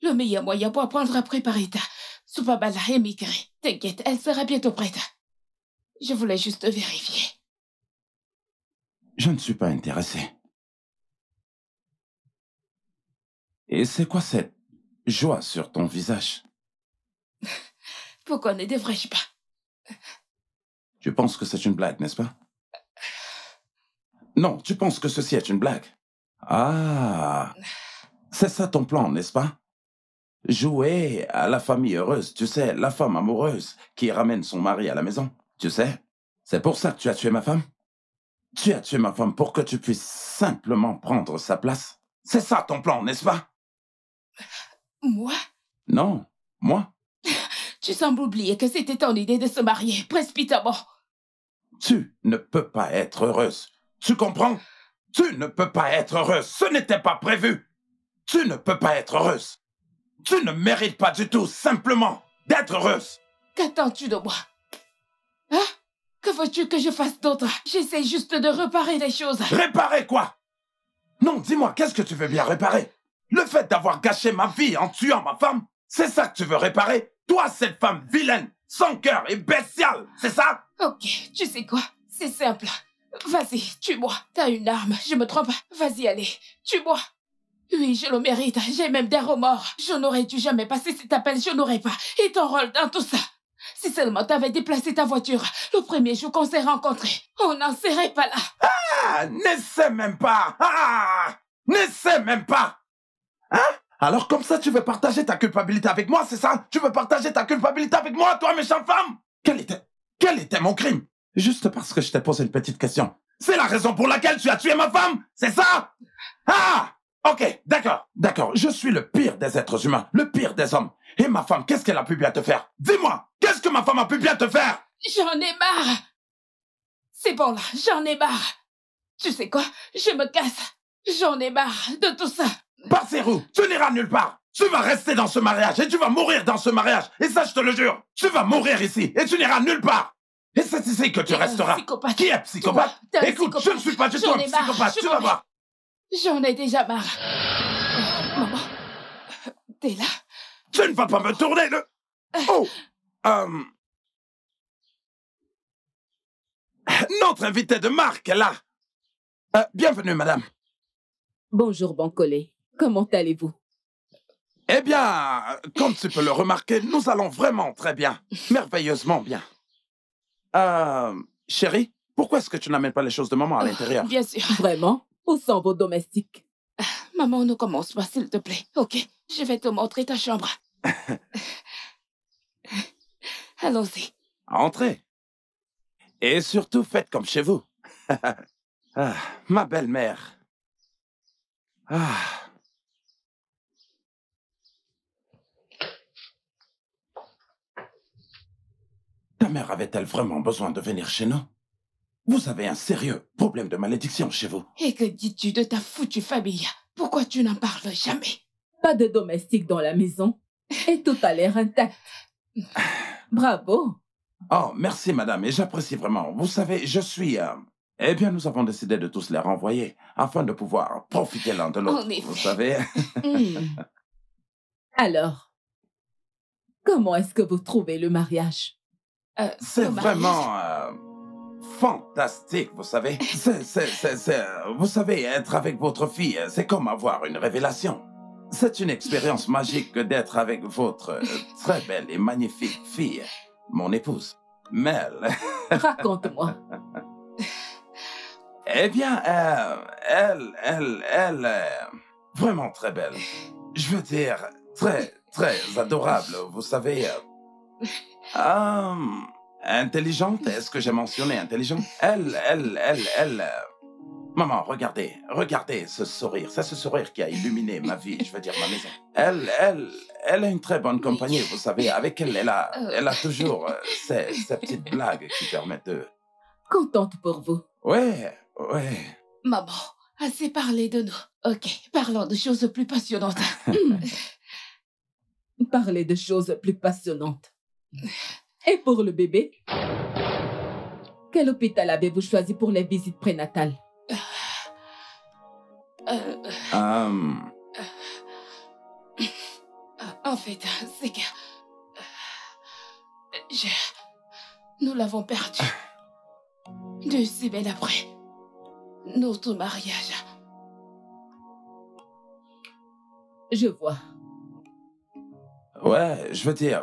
Speaker 2: Le meilleur moyen pour apprendre à préparer ta soupe à bala et migri. T'inquiète, elle sera bientôt prête. Je voulais juste vérifier.
Speaker 3: Je ne suis pas intéressé. Et c'est quoi cette joie sur ton visage?
Speaker 2: Pourquoi ne devrais-je pas?
Speaker 3: Tu penses que c'est une blague, n'est-ce pas? Non, tu penses que ceci est une blague? Ah, c'est ça ton plan, n'est-ce pas? Jouer à la famille heureuse, tu sais, la femme amoureuse qui ramène son mari à la maison, tu sais? C'est pour ça que tu as tué ma femme? Tu as tué ma femme pour que tu puisses simplement prendre sa place? C'est ça ton plan, n'est-ce pas?
Speaker 2: Moi?
Speaker 3: Non, moi.
Speaker 2: Tu sembles oublier que c'était ton idée de se marier précipitamment.
Speaker 3: Tu ne peux pas être heureuse. Tu comprends? Tu ne peux pas être heureuse. Ce n'était pas prévu. Tu ne peux pas être heureuse. Tu ne mérites pas du tout simplement d'être heureuse.
Speaker 2: Qu'attends-tu de moi? Hein? Que veux-tu que je fasse d'autre? J'essaie juste de réparer les choses.
Speaker 3: Réparer quoi? Non, dis-moi, qu'est-ce que tu veux bien réparer? Le fait d'avoir gâché ma vie en tuant ma femme, c'est ça que tu veux réparer? Toi, cette femme vilaine, sans cœur et bestiale, c'est ça?
Speaker 2: Ok, tu sais quoi? C'est simple. Vas-y, tue-moi. T'as une arme, je me trompe. Vas-y, allez, tue-moi. Oui, je le mérite. J'ai même des remords. Je n'aurais dû jamais passer cet appel, je n'aurais pas. Et ton rôle dans tout ça. Si seulement t'avais déplacé ta voiture le premier jour qu'on s'est rencontrés, on n'en serait pas là.
Speaker 3: Ah, n'essaie même pas. Ah, n'essaie même pas. Hein? Alors comme ça, tu veux partager ta culpabilité avec moi, c'est ça? Tu veux partager ta culpabilité avec moi, toi, méchante femme? Quel était mon crime? Juste parce que je t'ai posé une petite question. C'est la raison pour laquelle tu as tué ma femme? C'est ça? Ah! Ok, d'accord. Je suis le pire des êtres humains, le pire des hommes. Et ma femme, qu'est-ce qu'elle a pu bien te faire? Dis-moi, qu'est-ce que ma femme a pu bien te faire?
Speaker 2: J'en ai marre. C'est bon là, j'en ai marre. Tu sais quoi? Je me casse. J'en ai marre de tout ça.
Speaker 3: Partir où? Tu n'iras nulle part. Tu vas rester dans ce mariage et tu vas mourir dans ce mariage. Et ça, je te le jure. Tu vas mourir ici et tu n'iras nulle part. Et c'est ici que tu resteras.
Speaker 2: Psychopathe.
Speaker 3: Qui est psychopathe? Écoute, je ne suis pas du tout un psychopathe, tu vas voir.
Speaker 2: J'en ai déjà marre. Maman, t'es là?
Speaker 3: Tu ne vas pas me tourner le... Oh, notre invité de marque est là. Bienvenue, madame.
Speaker 7: Bonjour, Bancolé. Comment allez-vous?
Speaker 3: Eh bien, comme tu peux le remarquer, nous allons vraiment très bien. Merveilleusement bien. Chérie, pourquoi est-ce que tu n'amènes pas les choses de maman à l'intérieur?
Speaker 2: Bien sûr.
Speaker 7: Vraiment? Où sont vos domestiques?
Speaker 2: Maman, ne commence pas, s'il te plaît. Ok, je vais te montrer ta chambre. Allons-y.
Speaker 3: Entrez. Et surtout, faites comme chez vous. Ma belle-mère. Ta mère avait-elle vraiment besoin de venir chez nous? Vous avez un sérieux problème de malédiction chez vous.
Speaker 2: Et que dis-tu de ta foutue famille? Pourquoi tu n'en parles jamais?
Speaker 7: Pas de domestique dans la maison et tout a l'air intact. Bravo.
Speaker 3: Oh, merci madame, et j'apprécie vraiment. Vous savez, je suis... Eh bien, nous avons décidé de tous les renvoyer afin de pouvoir profiter l'un de l'autre, vous savez.
Speaker 7: Alors, comment est-ce que vous trouvez le mariage?
Speaker 3: C'est vraiment... fantastique, vous savez. Vous savez, être avec votre fille, c'est comme avoir une révélation. C'est une expérience magique que d'être avec votre très belle et magnifique fille, mon épouse, Mel.
Speaker 7: Raconte-moi.
Speaker 3: Eh bien, elle est vraiment très belle. Je veux dire, très, très adorable, vous savez. Intelligente, est-ce que j'ai mentionné intelligente? Maman, regardez ce sourire. C'est ce sourire qui a illuminé ma vie, je veux dire ma maison. Elle a une très bonne compagnie, vous savez. Avec elle, elle a toujours ces petites blagues qui permettent de...
Speaker 7: Contente pour vous.
Speaker 3: Ouais.
Speaker 2: Maman, assez parlé de nous. Ok, parlons de choses plus passionnantes.
Speaker 7: Parlez de choses plus passionnantes. Et pour le bébé? Quel hôpital avez-vous choisi pour les visites prénatales?
Speaker 2: En fait, c'est que... Nous l'avons perdu. 2 semaines après notre mariage.
Speaker 7: Je vois.
Speaker 3: Ouais, je veux dire,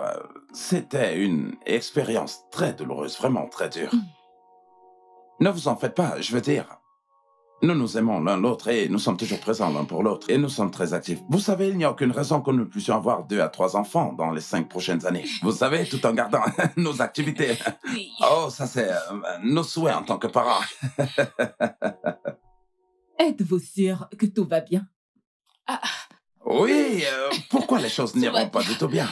Speaker 3: c'était une expérience très douloureuse, vraiment très dure. Ne vous en faites pas, je veux dire. Nous nous aimons l'un l'autre et nous sommes toujours présents l'un pour l'autre. Et nous sommes très actifs. Vous savez, il n'y a aucune raison que nous puissions avoir 2 à 3 enfants dans les 5 prochaines années. Vous savez, tout en gardant nos activités.
Speaker 2: Oui.
Speaker 3: Oh, ça c'est nos souhaits en tant que parents.
Speaker 7: Êtes-vous sûr que tout va bien?
Speaker 3: Oui, pourquoi les choses n'iront pas du tout bien?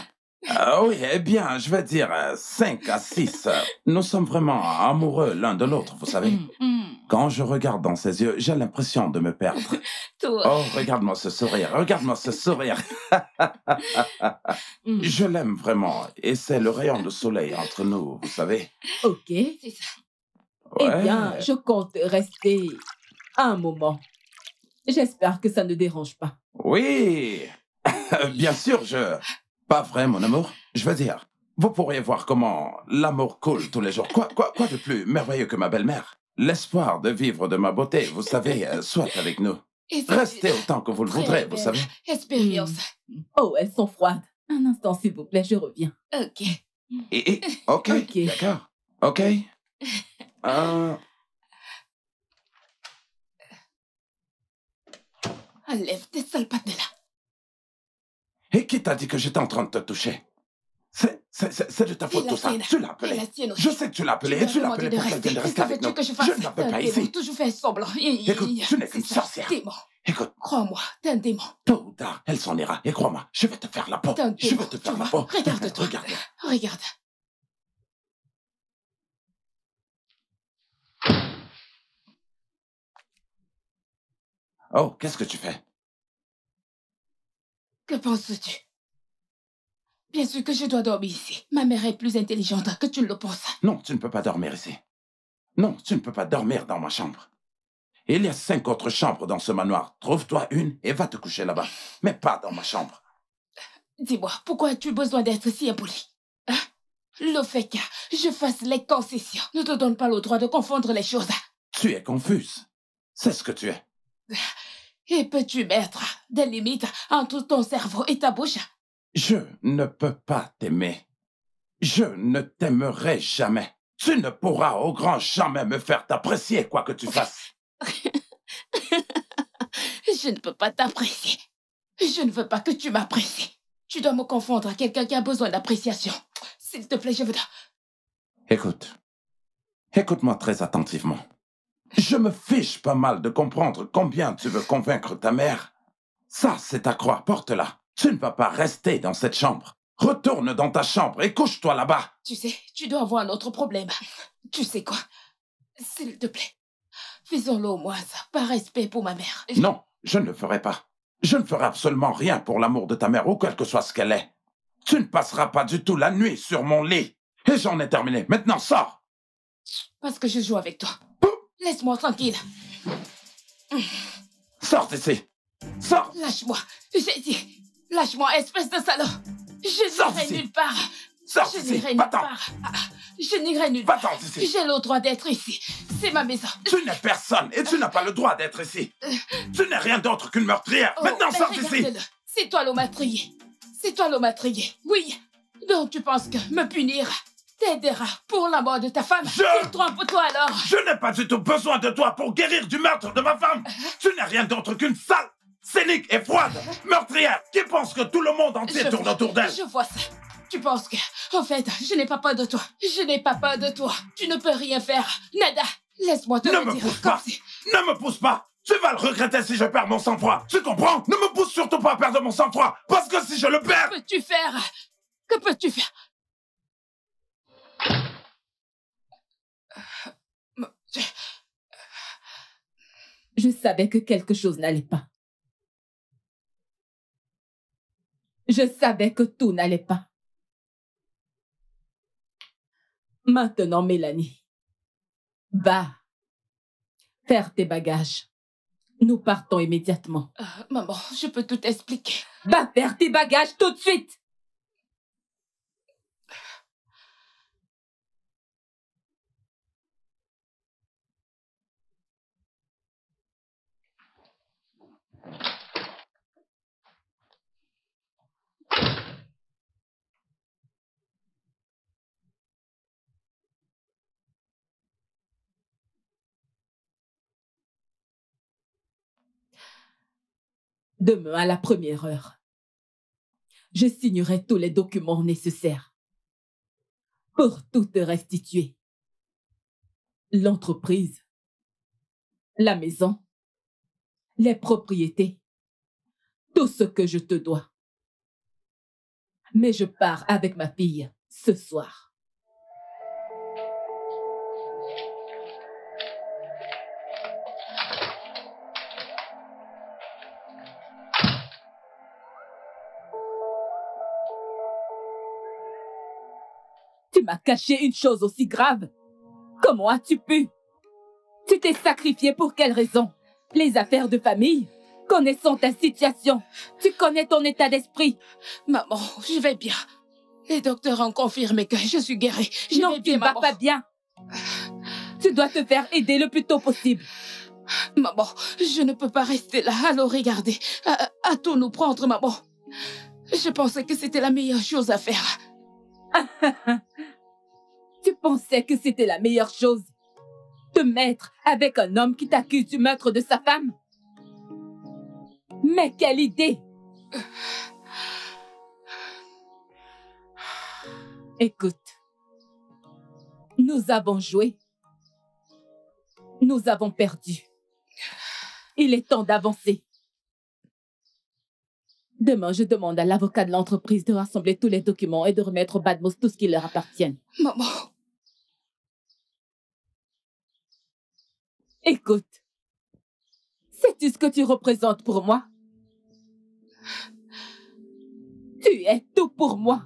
Speaker 3: Oui, eh bien, je vais dire 5 à 6. Nous sommes vraiment amoureux l'un de l'autre, vous savez. Quand je regarde dans ses yeux, j'ai l'impression de me perdre. Oh, regarde-moi ce sourire, regarde-moi ce sourire. Je l'aime vraiment, et c'est le rayon de soleil entre nous, vous savez.
Speaker 7: Ok.
Speaker 2: C'est ça.
Speaker 3: Ouais.
Speaker 7: Eh bien, je compte rester un moment. J'espère que ça ne dérange pas.
Speaker 3: Oui, bien sûr, Pas vrai, mon amour. Je veux dire, vous pourriez voir comment l'amour coule tous les jours. Quoi de plus merveilleux que ma belle-mère? L'espoir de vivre de ma beauté, vous savez, soit avec nous. Restez autant que vous le voudrez, vous savez.
Speaker 2: Expérience.
Speaker 7: Oh, elles sont froides. Un instant, s'il vous plaît, je reviens.
Speaker 2: Ok.
Speaker 3: Ok, d'accord. Ok.
Speaker 2: Enlève tes sales pattes de là.
Speaker 3: Et qui t'a dit que j'étais en train de te toucher? C'est de ta faute tout ça. Tu l'as appelé. Je sais que tu l'as appelé et tu l'as appelé pour qu'elle vienne rester avec nous. Je ne la veux pas ici.
Speaker 2: Toujours fait semblant.
Speaker 3: Écoute, tu n'es qu'une sorcière.
Speaker 2: Démon.
Speaker 3: Écoute.
Speaker 2: Crois-moi, t'es un démon.
Speaker 3: Tôt ou tard, elle s'en ira. Et crois-moi, je vais te faire la peau. Je vais te faire la peau.
Speaker 2: Regarde-toi. Regarde.
Speaker 3: Oh, qu'est-ce que tu fais?
Speaker 2: Que penses-tu? Bien sûr que je dois dormir ici. Ma mère est plus intelligente que tu ne le penses.
Speaker 3: Non, tu ne peux pas dormir ici. Non, tu ne peux pas dormir dans ma chambre. Il y a 5 autres chambres dans ce manoir. Trouve-toi une et va te coucher là-bas. Mais pas dans ma chambre.
Speaker 2: Dis-moi, pourquoi as-tu besoin d'être si impoli? Hein? Le fait que je fasse les concessions ne te donne pas le droit de confondre les choses.
Speaker 3: Tu es confuse. C'est ce que tu es.
Speaker 2: Et peux-tu mettre des limites entre ton cerveau et ta bouche?
Speaker 3: Je ne peux pas t'aimer. Je ne t'aimerai jamais. Tu ne pourras au grand jamais me faire t'apprécier quoi que tu fasses.
Speaker 2: Je ne peux pas t'apprécier. Je ne veux pas que tu m'apprécies. Tu dois me confondre à quelqu'un qui a besoin d'appréciation. S'il te plaît, je veux...
Speaker 3: Écoute. Écoute-moi très attentivement. Je me fiche pas mal de comprendre combien tu veux convaincre ta mère. Ça, c'est ta croix, porte-la. Tu ne vas pas rester dans cette chambre. Retourne dans ta chambre et couche-toi là-bas.
Speaker 2: Tu sais, tu dois avoir un autre problème. Tu sais quoi? S'il te plaît, faisons-le au moins par respect pour ma mère.
Speaker 3: Non, je ne le ferai pas. Je ne ferai absolument rien pour l'amour de ta mère ou quel que soit ce qu'elle est. Tu ne passeras pas du tout la nuit sur mon lit. Et j'en ai terminé. Maintenant, sors.
Speaker 2: Parce que je joue avec toi. Laisse-moi tranquille.
Speaker 3: Sors d'ici. Sors.
Speaker 2: Lâche-moi. J'ai dit, lâche-moi, espèce de salaud. Je n'irai nulle part.
Speaker 3: Sors d'ici.
Speaker 2: Je n'irai nulle part. Je n'irai nulle part. J'ai le droit d'être ici. C'est ma maison.
Speaker 3: Tu n'es personne et tu n'as pas le droit d'être ici. Tu n'es rien d'autre qu'une meurtrière. Maintenant, sors d'ici.
Speaker 2: C'est toi le meurtrier. C'est toi le meurtrier. Oui. Donc tu penses que me punir t'aidera pour la mort de ta femme? Trompe-toi alors.
Speaker 3: Je n'ai pas du tout besoin de toi pour guérir du meurtre de ma femme. Tu n'es rien d'autre qu'une sale, cynique et froide meurtrière qui pense que tout le monde entier tourne autour d'elle.
Speaker 2: Je vois ça. Tu penses que... En fait, je n'ai pas peur de toi. Je n'ai pas peur de toi. Tu ne peux rien faire. Nada. Laisse-moi te le dire.
Speaker 3: Ne me pousse pas. Ne me pousse pas. Tu vas le regretter si je perds mon sang-froid. Tu comprends? Ne me pousse surtout pas à perdre mon sang-froid. Parce que si je le perds...
Speaker 2: Que peux-tu faire? Que peux-tu faire?
Speaker 7: Je savais que quelque chose n'allait pas. Je savais que tout n'allait pas. Maintenant, Mélanie, va faire tes bagages. Nous partons immédiatement.
Speaker 2: Maman, je peux tout expliquer.
Speaker 7: Va faire tes bagages tout de suite. Demain, à la première heure, je signerai tous les documents nécessaires pour tout te restituer. L'entreprise, la maison, les propriétés, tout ce que je te dois. Mais je pars avec ma fille ce soir. Tu m'as caché une chose aussi grave. Comment as-tu pu? Tu t'es sacrifié pour quelle raison? Les affaires de famille? Connaissant ta situation, tu connais ton état d'esprit.
Speaker 2: Maman, je vais bien. Les docteurs ont confirmé que je suis guérie.
Speaker 7: Non, tu ne vas pas bien. Tu dois te faire aider le plus tôt possible.
Speaker 2: Maman, je ne peux pas rester là. Alors regardez, à tout nous prendre, maman. Je pensais que c'était la meilleure chose à faire.
Speaker 7: Tu pensais que c'était la meilleure chose? Te mettre avec un homme qui t'accuse du meurtre de sa femme? Mais quelle idée! Écoute, nous avons joué. Nous avons perdu. Il est temps d'avancer. Demain, je demande à l'avocat de l'entreprise de rassembler tous les documents et de remettre aux Badmos tout ce qui leur appartient.
Speaker 2: Maman.
Speaker 7: Écoute, sais-tu ce que tu représentes pour moi? Tu es tout pour moi.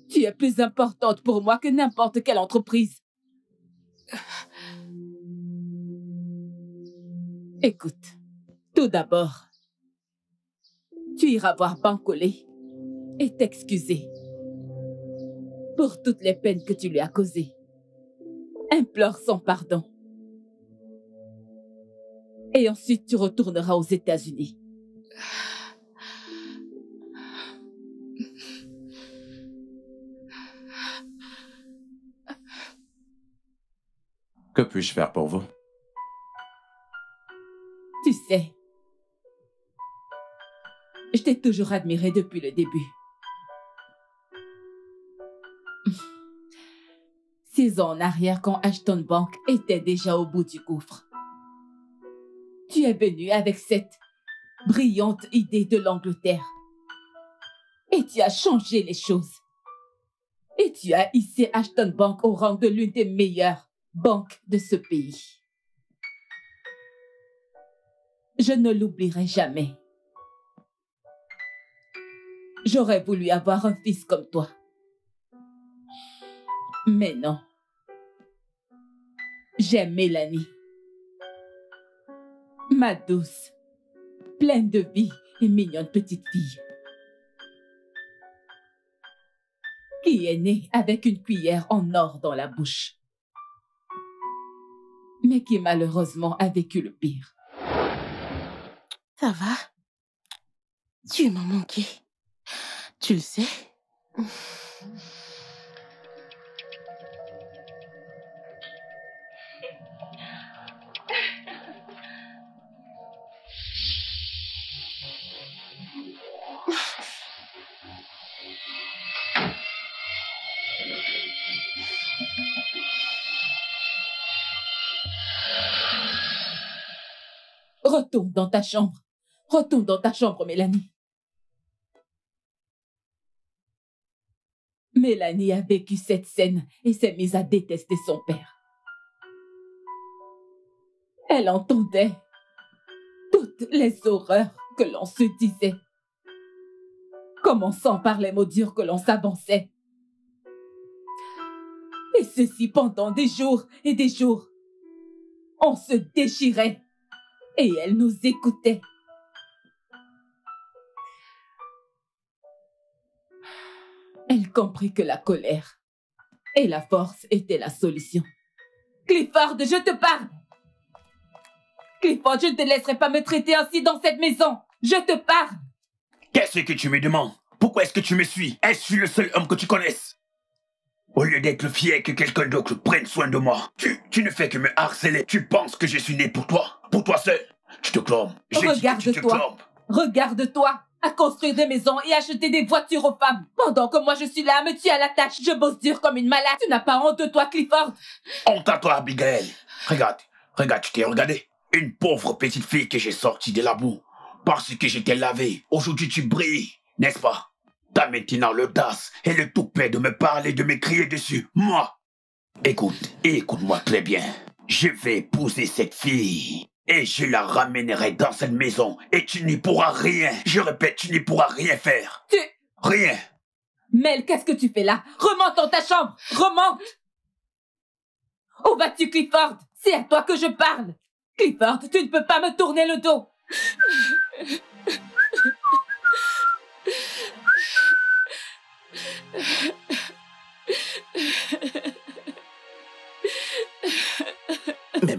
Speaker 7: Tu es plus importante pour moi que n'importe quelle entreprise. Écoute, tout d'abord, tu iras voir Bancolé et t'excuser pour toutes les peines que tu lui as causées. Implore son pardon. Et ensuite, tu retourneras aux États-Unis.
Speaker 3: Que puis-je faire pour vous?
Speaker 7: Tu sais, je t'ai toujours admiré depuis le début. 6 ans en arrière, quand Ashton Bank était déjà au bout du gouffre, tu es venu avec cette brillante idée de l'Angleterre. Et tu as changé les choses. Et tu as hissé Ashton Bank au rang de l'une des meilleures banques de ce pays. Je ne l'oublierai jamais. J'aurais voulu avoir un fils comme toi. Mais non. J'aime Mélanie. Ma douce, pleine de vie et mignonne petite fille. Qui est née avec une cuillère en or dans la bouche. Mais qui malheureusement a vécu le pire.
Speaker 2: Ça va? Tu m'as manqué. Tu le sais?
Speaker 7: Retourne dans ta chambre. Retourne dans ta chambre, Mélanie. Mélanie a vécu cette scène et s'est mise à détester son père. Elle entendait toutes les horreurs que l'on se disait, commençant par les mots durs que l'on s'avançait. Et ceci pendant des jours et des jours. On se déchirait et elle nous écoutait. Elle comprit que la colère et la force étaient la solution. Clifford, je te parle! Clifford, je ne te laisserai pas me traiter ainsi dans cette maison! Je te parle!
Speaker 10: Qu'est-ce que tu me demandes? Pourquoi est-ce que tu me suis? Est-ce le seul homme que tu connaisses? Au lieu d'être fier que quelqu'un d'autre prenne soin de moi, tu ne fais que me harceler. Tu penses que je suis né pour toi seul. Tu te trompes.
Speaker 7: Regarde-toi. Regarde-toi à construire des maisons et acheter des voitures aux femmes. Pendant que moi je suis là à me tuer à la tâche, je bosse dur comme une malade. Tu n'as pas honte de toi, Clifford?
Speaker 10: Honte à toi, Abigail. Regarde, tu t'es regardé. Une pauvre petite fille que j'ai sortie de la boue. Parce que je t'ai lavé. Aujourd'hui tu brilles, n'est-ce pas? T'as maintenant l'audace et le toupet de me parler, de me crier dessus. Moi, écoute-moi très bien. Je vais épouser cette fille. Et je la ramènerai dans cette maison. Et tu n'y pourras rien. Je répète, tu n'y pourras rien faire. Rien.
Speaker 7: Mel, qu'est-ce que tu fais là? Remonte dans ta chambre. Remonte. Où vas-tu, Clifford? C'est à toi que je parle. Clifford, tu ne peux pas me tourner le dos.
Speaker 10: Mais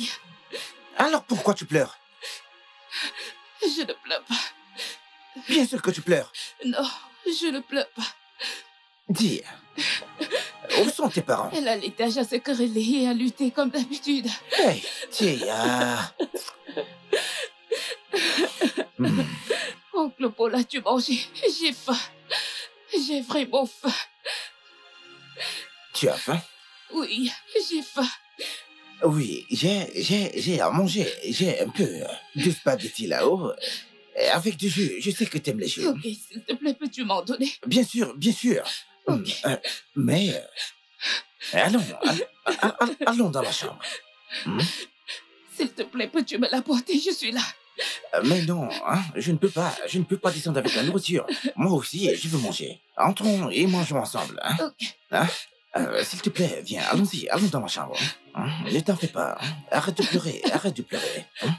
Speaker 2: Oui.
Speaker 12: Alors pourquoi tu pleures?
Speaker 2: Je ne pleure pas.
Speaker 12: Bien sûr que tu pleures.
Speaker 2: Non, je ne pleure pas.
Speaker 12: Dis, où sont tes parents?
Speaker 2: Elle a l'étage à se quereller et à lutter comme d'habitude.
Speaker 12: Hey, Tia.
Speaker 2: Oncle Paul, as-tu mangé? J'ai faim. J'ai vraiment faim.
Speaker 12: Tu as faim?
Speaker 2: Oui, j'ai faim.
Speaker 12: Oui, j'ai à manger. J'ai un peu de spaghetti là-haut. Avec du jus. Je sais que t'aimes les jus.
Speaker 2: Ok, s'il te plaît, peux-tu m'en donner?
Speaker 12: Bien sûr, bien sûr.
Speaker 2: Ok.
Speaker 12: Mais... allons dans la chambre.
Speaker 2: S'il te plaît, peux-tu me l'apporter? Je suis là.
Speaker 12: Mais non, hein, je ne peux pas descendre avec la nourriture. Moi aussi, je veux manger. Entrons et mangeons ensemble. Hein.
Speaker 2: Ok.
Speaker 12: Hein? S'il te plaît, viens, allons-y, allons dans la chambre. Hein? Ne t'en fais pas. Hein? Arrête de pleurer, arrête de pleurer. Hein?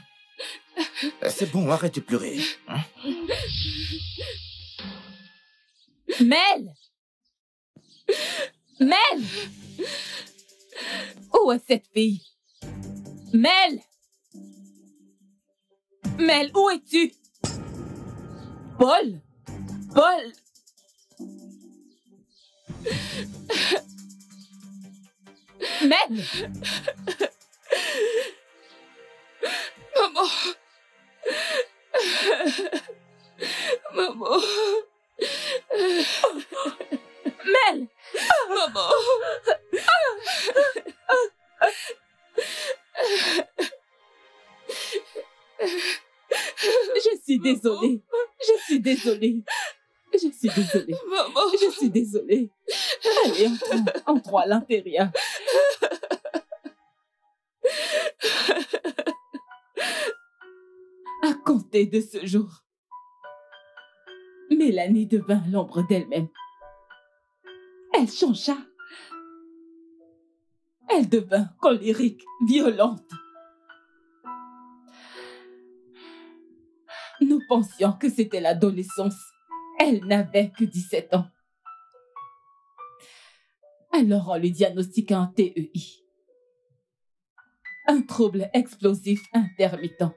Speaker 12: C'est bon, arrête de pleurer. Hein?
Speaker 7: Mel! Mel! Où est cette fille? Mel! Mel, où es-tu? Paul? Paul? Mel!
Speaker 2: Maman! Maman!
Speaker 7: Mel!
Speaker 2: Maman!
Speaker 7: Je suis désolée. Je suis désolée. Je suis désolée.
Speaker 2: Maman!
Speaker 7: Je suis désolée. Allez, entrons à l'intérieur. À compter de ce jour, Mélanie devint l'ombre d'elle-même. Elle changea. Elle devint colérique, violente. Nous pensions que c'était l'adolescence. Elle n'avait que 17 ans. Alors on lui diagnostiqua un TEI. Un trouble explosif intermittent.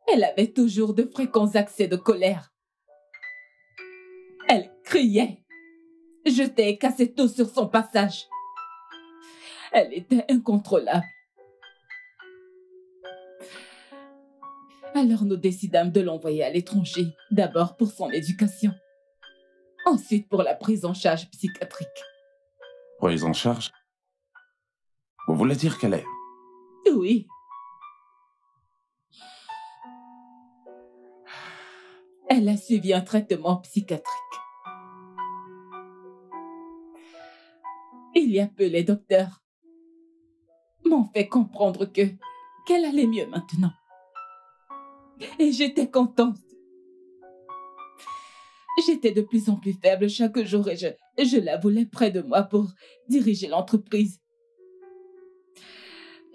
Speaker 7: Elle avait toujours de fréquents accès de colère. Elle criait, jetait et cassait tout sur son passage. Elle était incontrôlable. Alors nous décidâmes de l'envoyer à l'étranger, d'abord pour son éducation, ensuite pour la prise en charge psychiatrique.
Speaker 3: Prise en charge? Vous voulez dire qu'elle est?
Speaker 7: Oui. Elle a suivi un traitement psychiatrique. Il y a peu, les docteurs m'ont fait comprendre qu'elle allait mieux maintenant. Et j'étais contente. J'étais de plus en plus faible chaque jour et je la voulais près de moi pour diriger l'entreprise.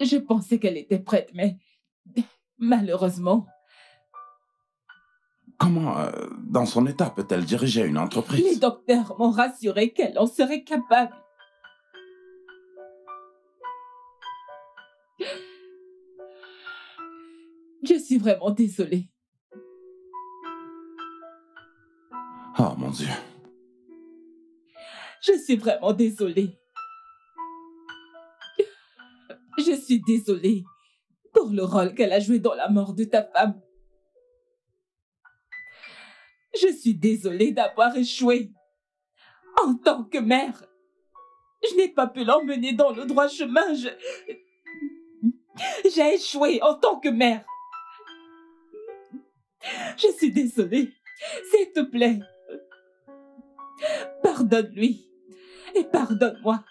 Speaker 7: Je pensais qu'elle était prête, mais malheureusement...
Speaker 3: Comment, dans son état, peut-elle diriger une entreprise?
Speaker 7: Les docteurs m'ont rassuré qu'elle en serait capable. Je suis vraiment désolée.
Speaker 3: Oh, mon Dieu.
Speaker 7: Je suis vraiment désolée. Je suis désolée pour le rôle qu'elle a joué dans la mort de ta femme. Je suis désolée d'avoir échoué. En tant que mère, je n'ai pas pu l'emmener dans le droit chemin. J'ai échoué en tant que mère. Je suis désolée. S'il te plaît, pardonne-lui et pardonne-moi.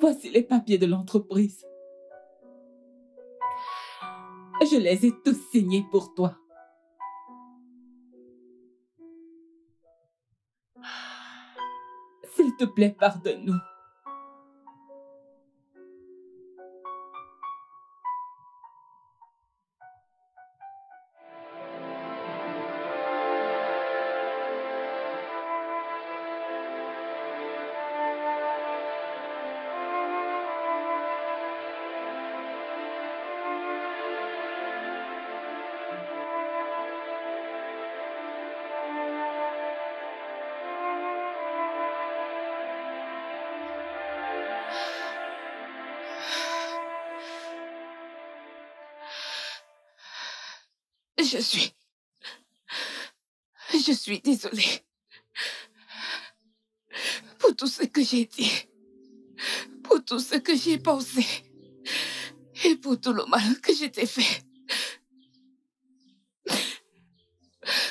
Speaker 7: Voici les papiers de l'entreprise. Je les ai tous signés pour toi. S'il te plaît, pardonne-nous.
Speaker 2: Je suis désolée pour tout ce que j'ai dit, pour tout ce que j'ai pensé et pour tout le mal que j'ai fait.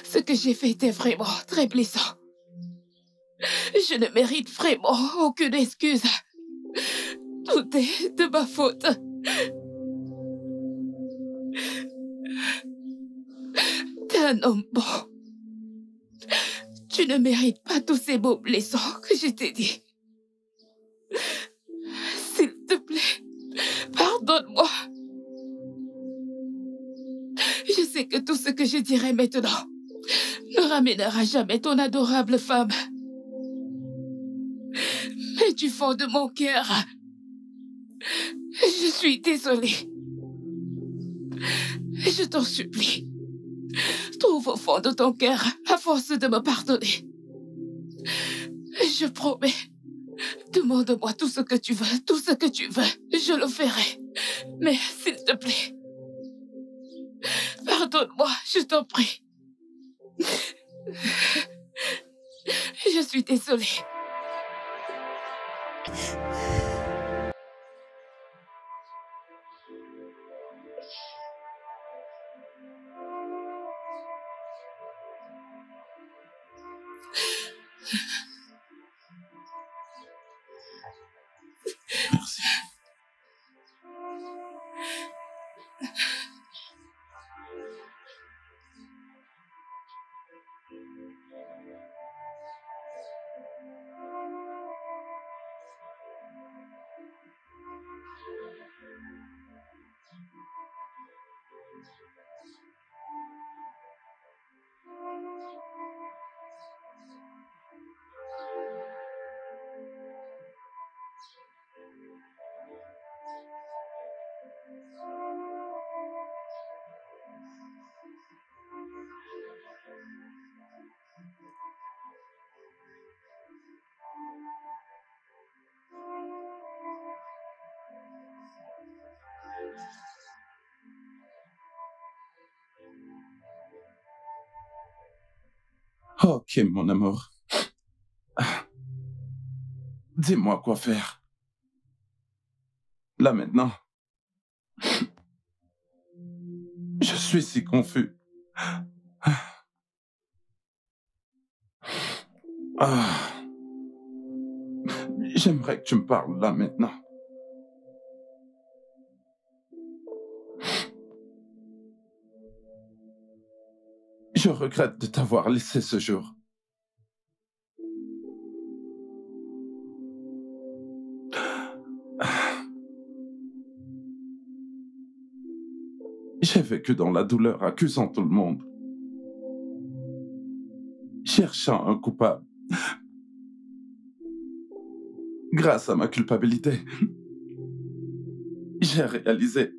Speaker 2: Ce que j'ai fait était vraiment très blessant. Je ne mérite vraiment aucune excuse. Tout est de ma faute. T'es un homme bon. Tu ne mérites pas tous ces mots blessants que je t'ai dit. S'il te plaît, pardonne-moi. Je sais que tout ce que je dirai maintenant ne ramènera jamais ton adorable femme. Mais du fond de mon cœur, je suis désolée. Je t'en supplie. Trouve au fond de ton cœur la force de me pardonner. Je promets. Demande-moi tout ce que tu veux, tout ce que tu veux. Je le ferai. Mais s'il te plaît, pardonne-moi, je t'en prie. Je suis désolée.
Speaker 3: Merci. Ok, mon amour. Dis-moi quoi faire. Là maintenant. Je suis si confus. J'aimerais que tu me parles là maintenant. Je regrette de t'avoir laissé ce jour. J'ai vécu dans la douleur, accusant tout le monde, cherchant un coupable. Grâce à ma culpabilité, j'ai réalisé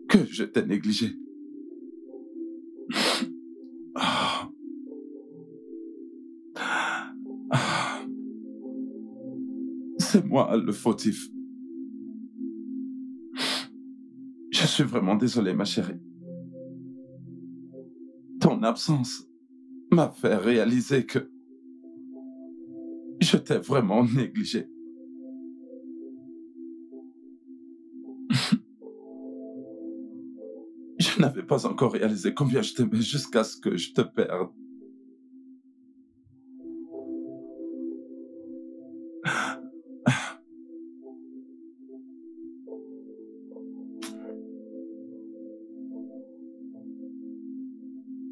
Speaker 3: que je t'ai négligé. C'est moi le fautif. Je suis vraiment désolé, ma chérie. Ton absence m'a fait réaliser que je t'ai vraiment négligé. Je n'avais pas encore réalisé combien je t'aimais jusqu'à ce que je te perde.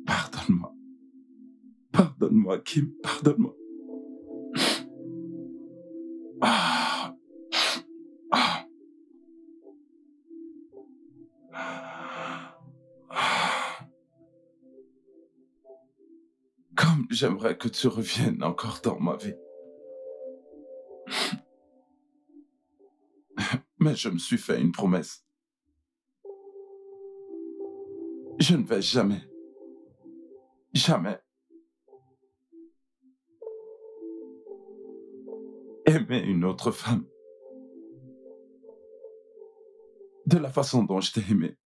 Speaker 3: Pardonne-moi. Pardonne-moi, Kim, pardonne-moi. Comme j'aimerais que tu reviennes encore dans ma vie. Mais je me suis fait une promesse. Je ne vais jamais aimer une autre femme de la façon dont je t'ai aimé.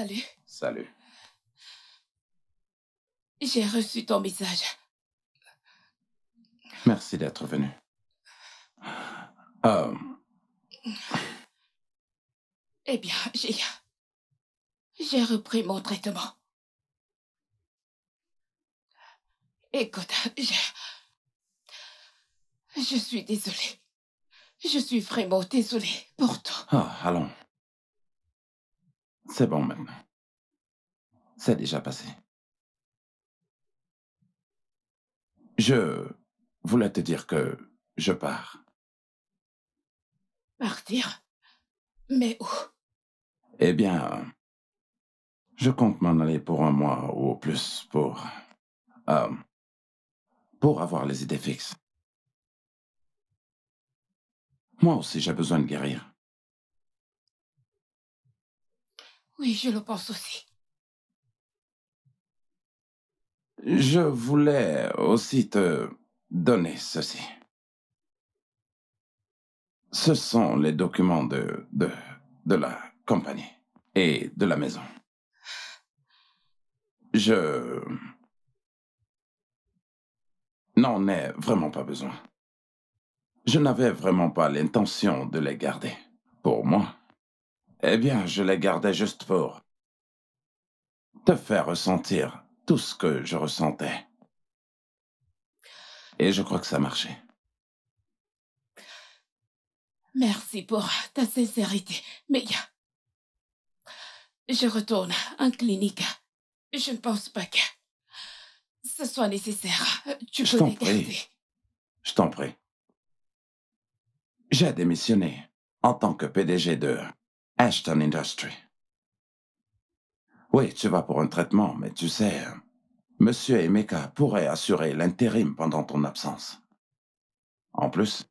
Speaker 2: Salut.
Speaker 3: Salut.
Speaker 2: J'ai reçu ton message.
Speaker 3: Merci d'être venu.
Speaker 2: Eh bien, j'ai repris mon traitement. Écoute, je suis désolée. Je suis vraiment désolée pour tout.
Speaker 3: Ah, allons. C'est bon maintenant. C'est déjà passé. Je voulais te dire que je pars.
Speaker 2: Partir? Mais où?
Speaker 3: Eh bien, je compte m'en aller pour un mois ou au plus pour avoir les idées fixes. Moi aussi, j'ai besoin de guérir.
Speaker 2: Oui, je le pense aussi.
Speaker 3: Je voulais aussi te donner ceci. Ce sont les documents de la compagnie et de la maison. Je n'en ai vraiment pas besoin. Je n'avais vraiment pas l'intention de les garder. Pour moi, eh bien, je les gardais juste pour te faire ressentir tout ce que je ressentais. Et je crois que ça marchait.
Speaker 2: Merci pour ta sincérité. Mais je retourne en clinique. Je ne pense pas que ce soit nécessaire. Tu peux les garder.
Speaker 3: Je t'en prie. J'ai démissionné en tant que PDG de Ashton Industries. Oui, tu vas pour un traitement, mais tu sais, Monsieur Emeka pourrait assurer l'intérim pendant ton absence. En plus,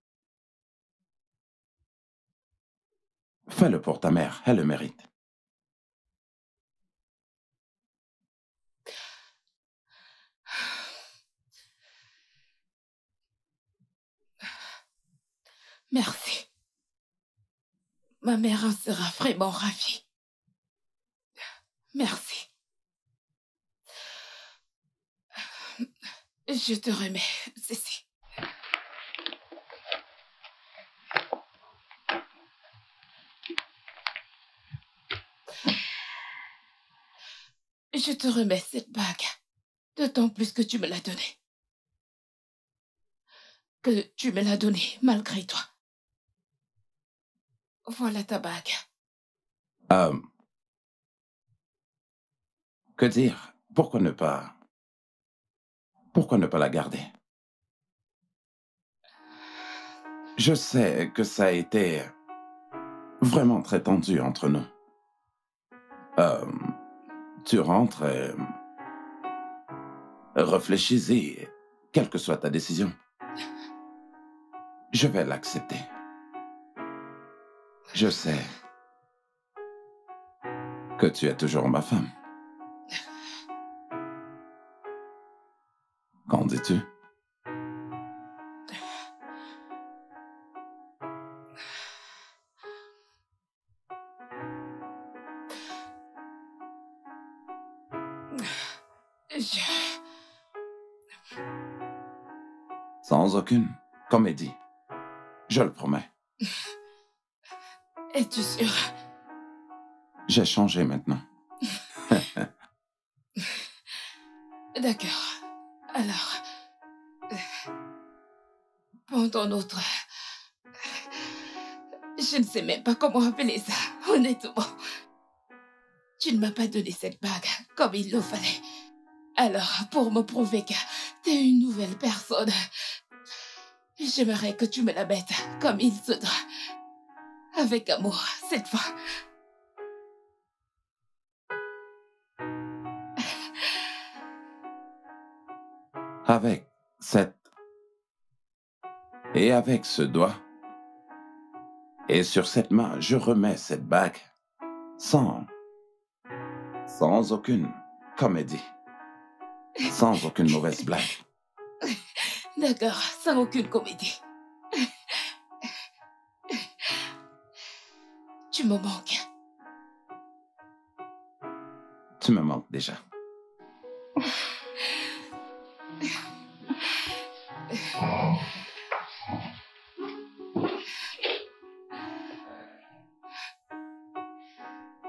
Speaker 3: fais-le pour ta mère, elle le mérite.
Speaker 2: Merci. Ma mère en sera vraiment ravie. Merci. Je te remets ceci. Je te remets cette bague, d'autant plus que tu me l'as donnée. Que tu me l'as donnée malgré toi. Voilà ta bague.
Speaker 3: Que dire? Pourquoi ne pas la garder? Je sais que ça a été vraiment très tendu entre nous. Tu rentres et réfléchis-y, quelle que soit ta décision. Je vais l'accepter. Je sais que tu es toujours ma femme. Qu'en dis-tu? Sans aucune comédie. Je le promets.
Speaker 2: Es-tu sûr?
Speaker 3: J'ai changé maintenant.
Speaker 2: D'accord. Alors, pendant notre... Je ne sais même pas comment appeler ça, honnêtement. Tu ne m'as pas donné cette bague comme il le fallait. Alors, pour me prouver que t'es une nouvelle personne, j'aimerais que tu me la mettes comme il se doit. Avec amour, cette fois.
Speaker 3: Avec cette... Et avec ce doigt. Et sur cette main, je remets cette bague. Sans aucune comédie. Sans aucune mauvaise blague.
Speaker 2: D'accord, sans aucune comédie. Tu me manques.
Speaker 3: Tu me manques déjà.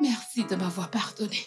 Speaker 2: Merci de m'avoir pardonné.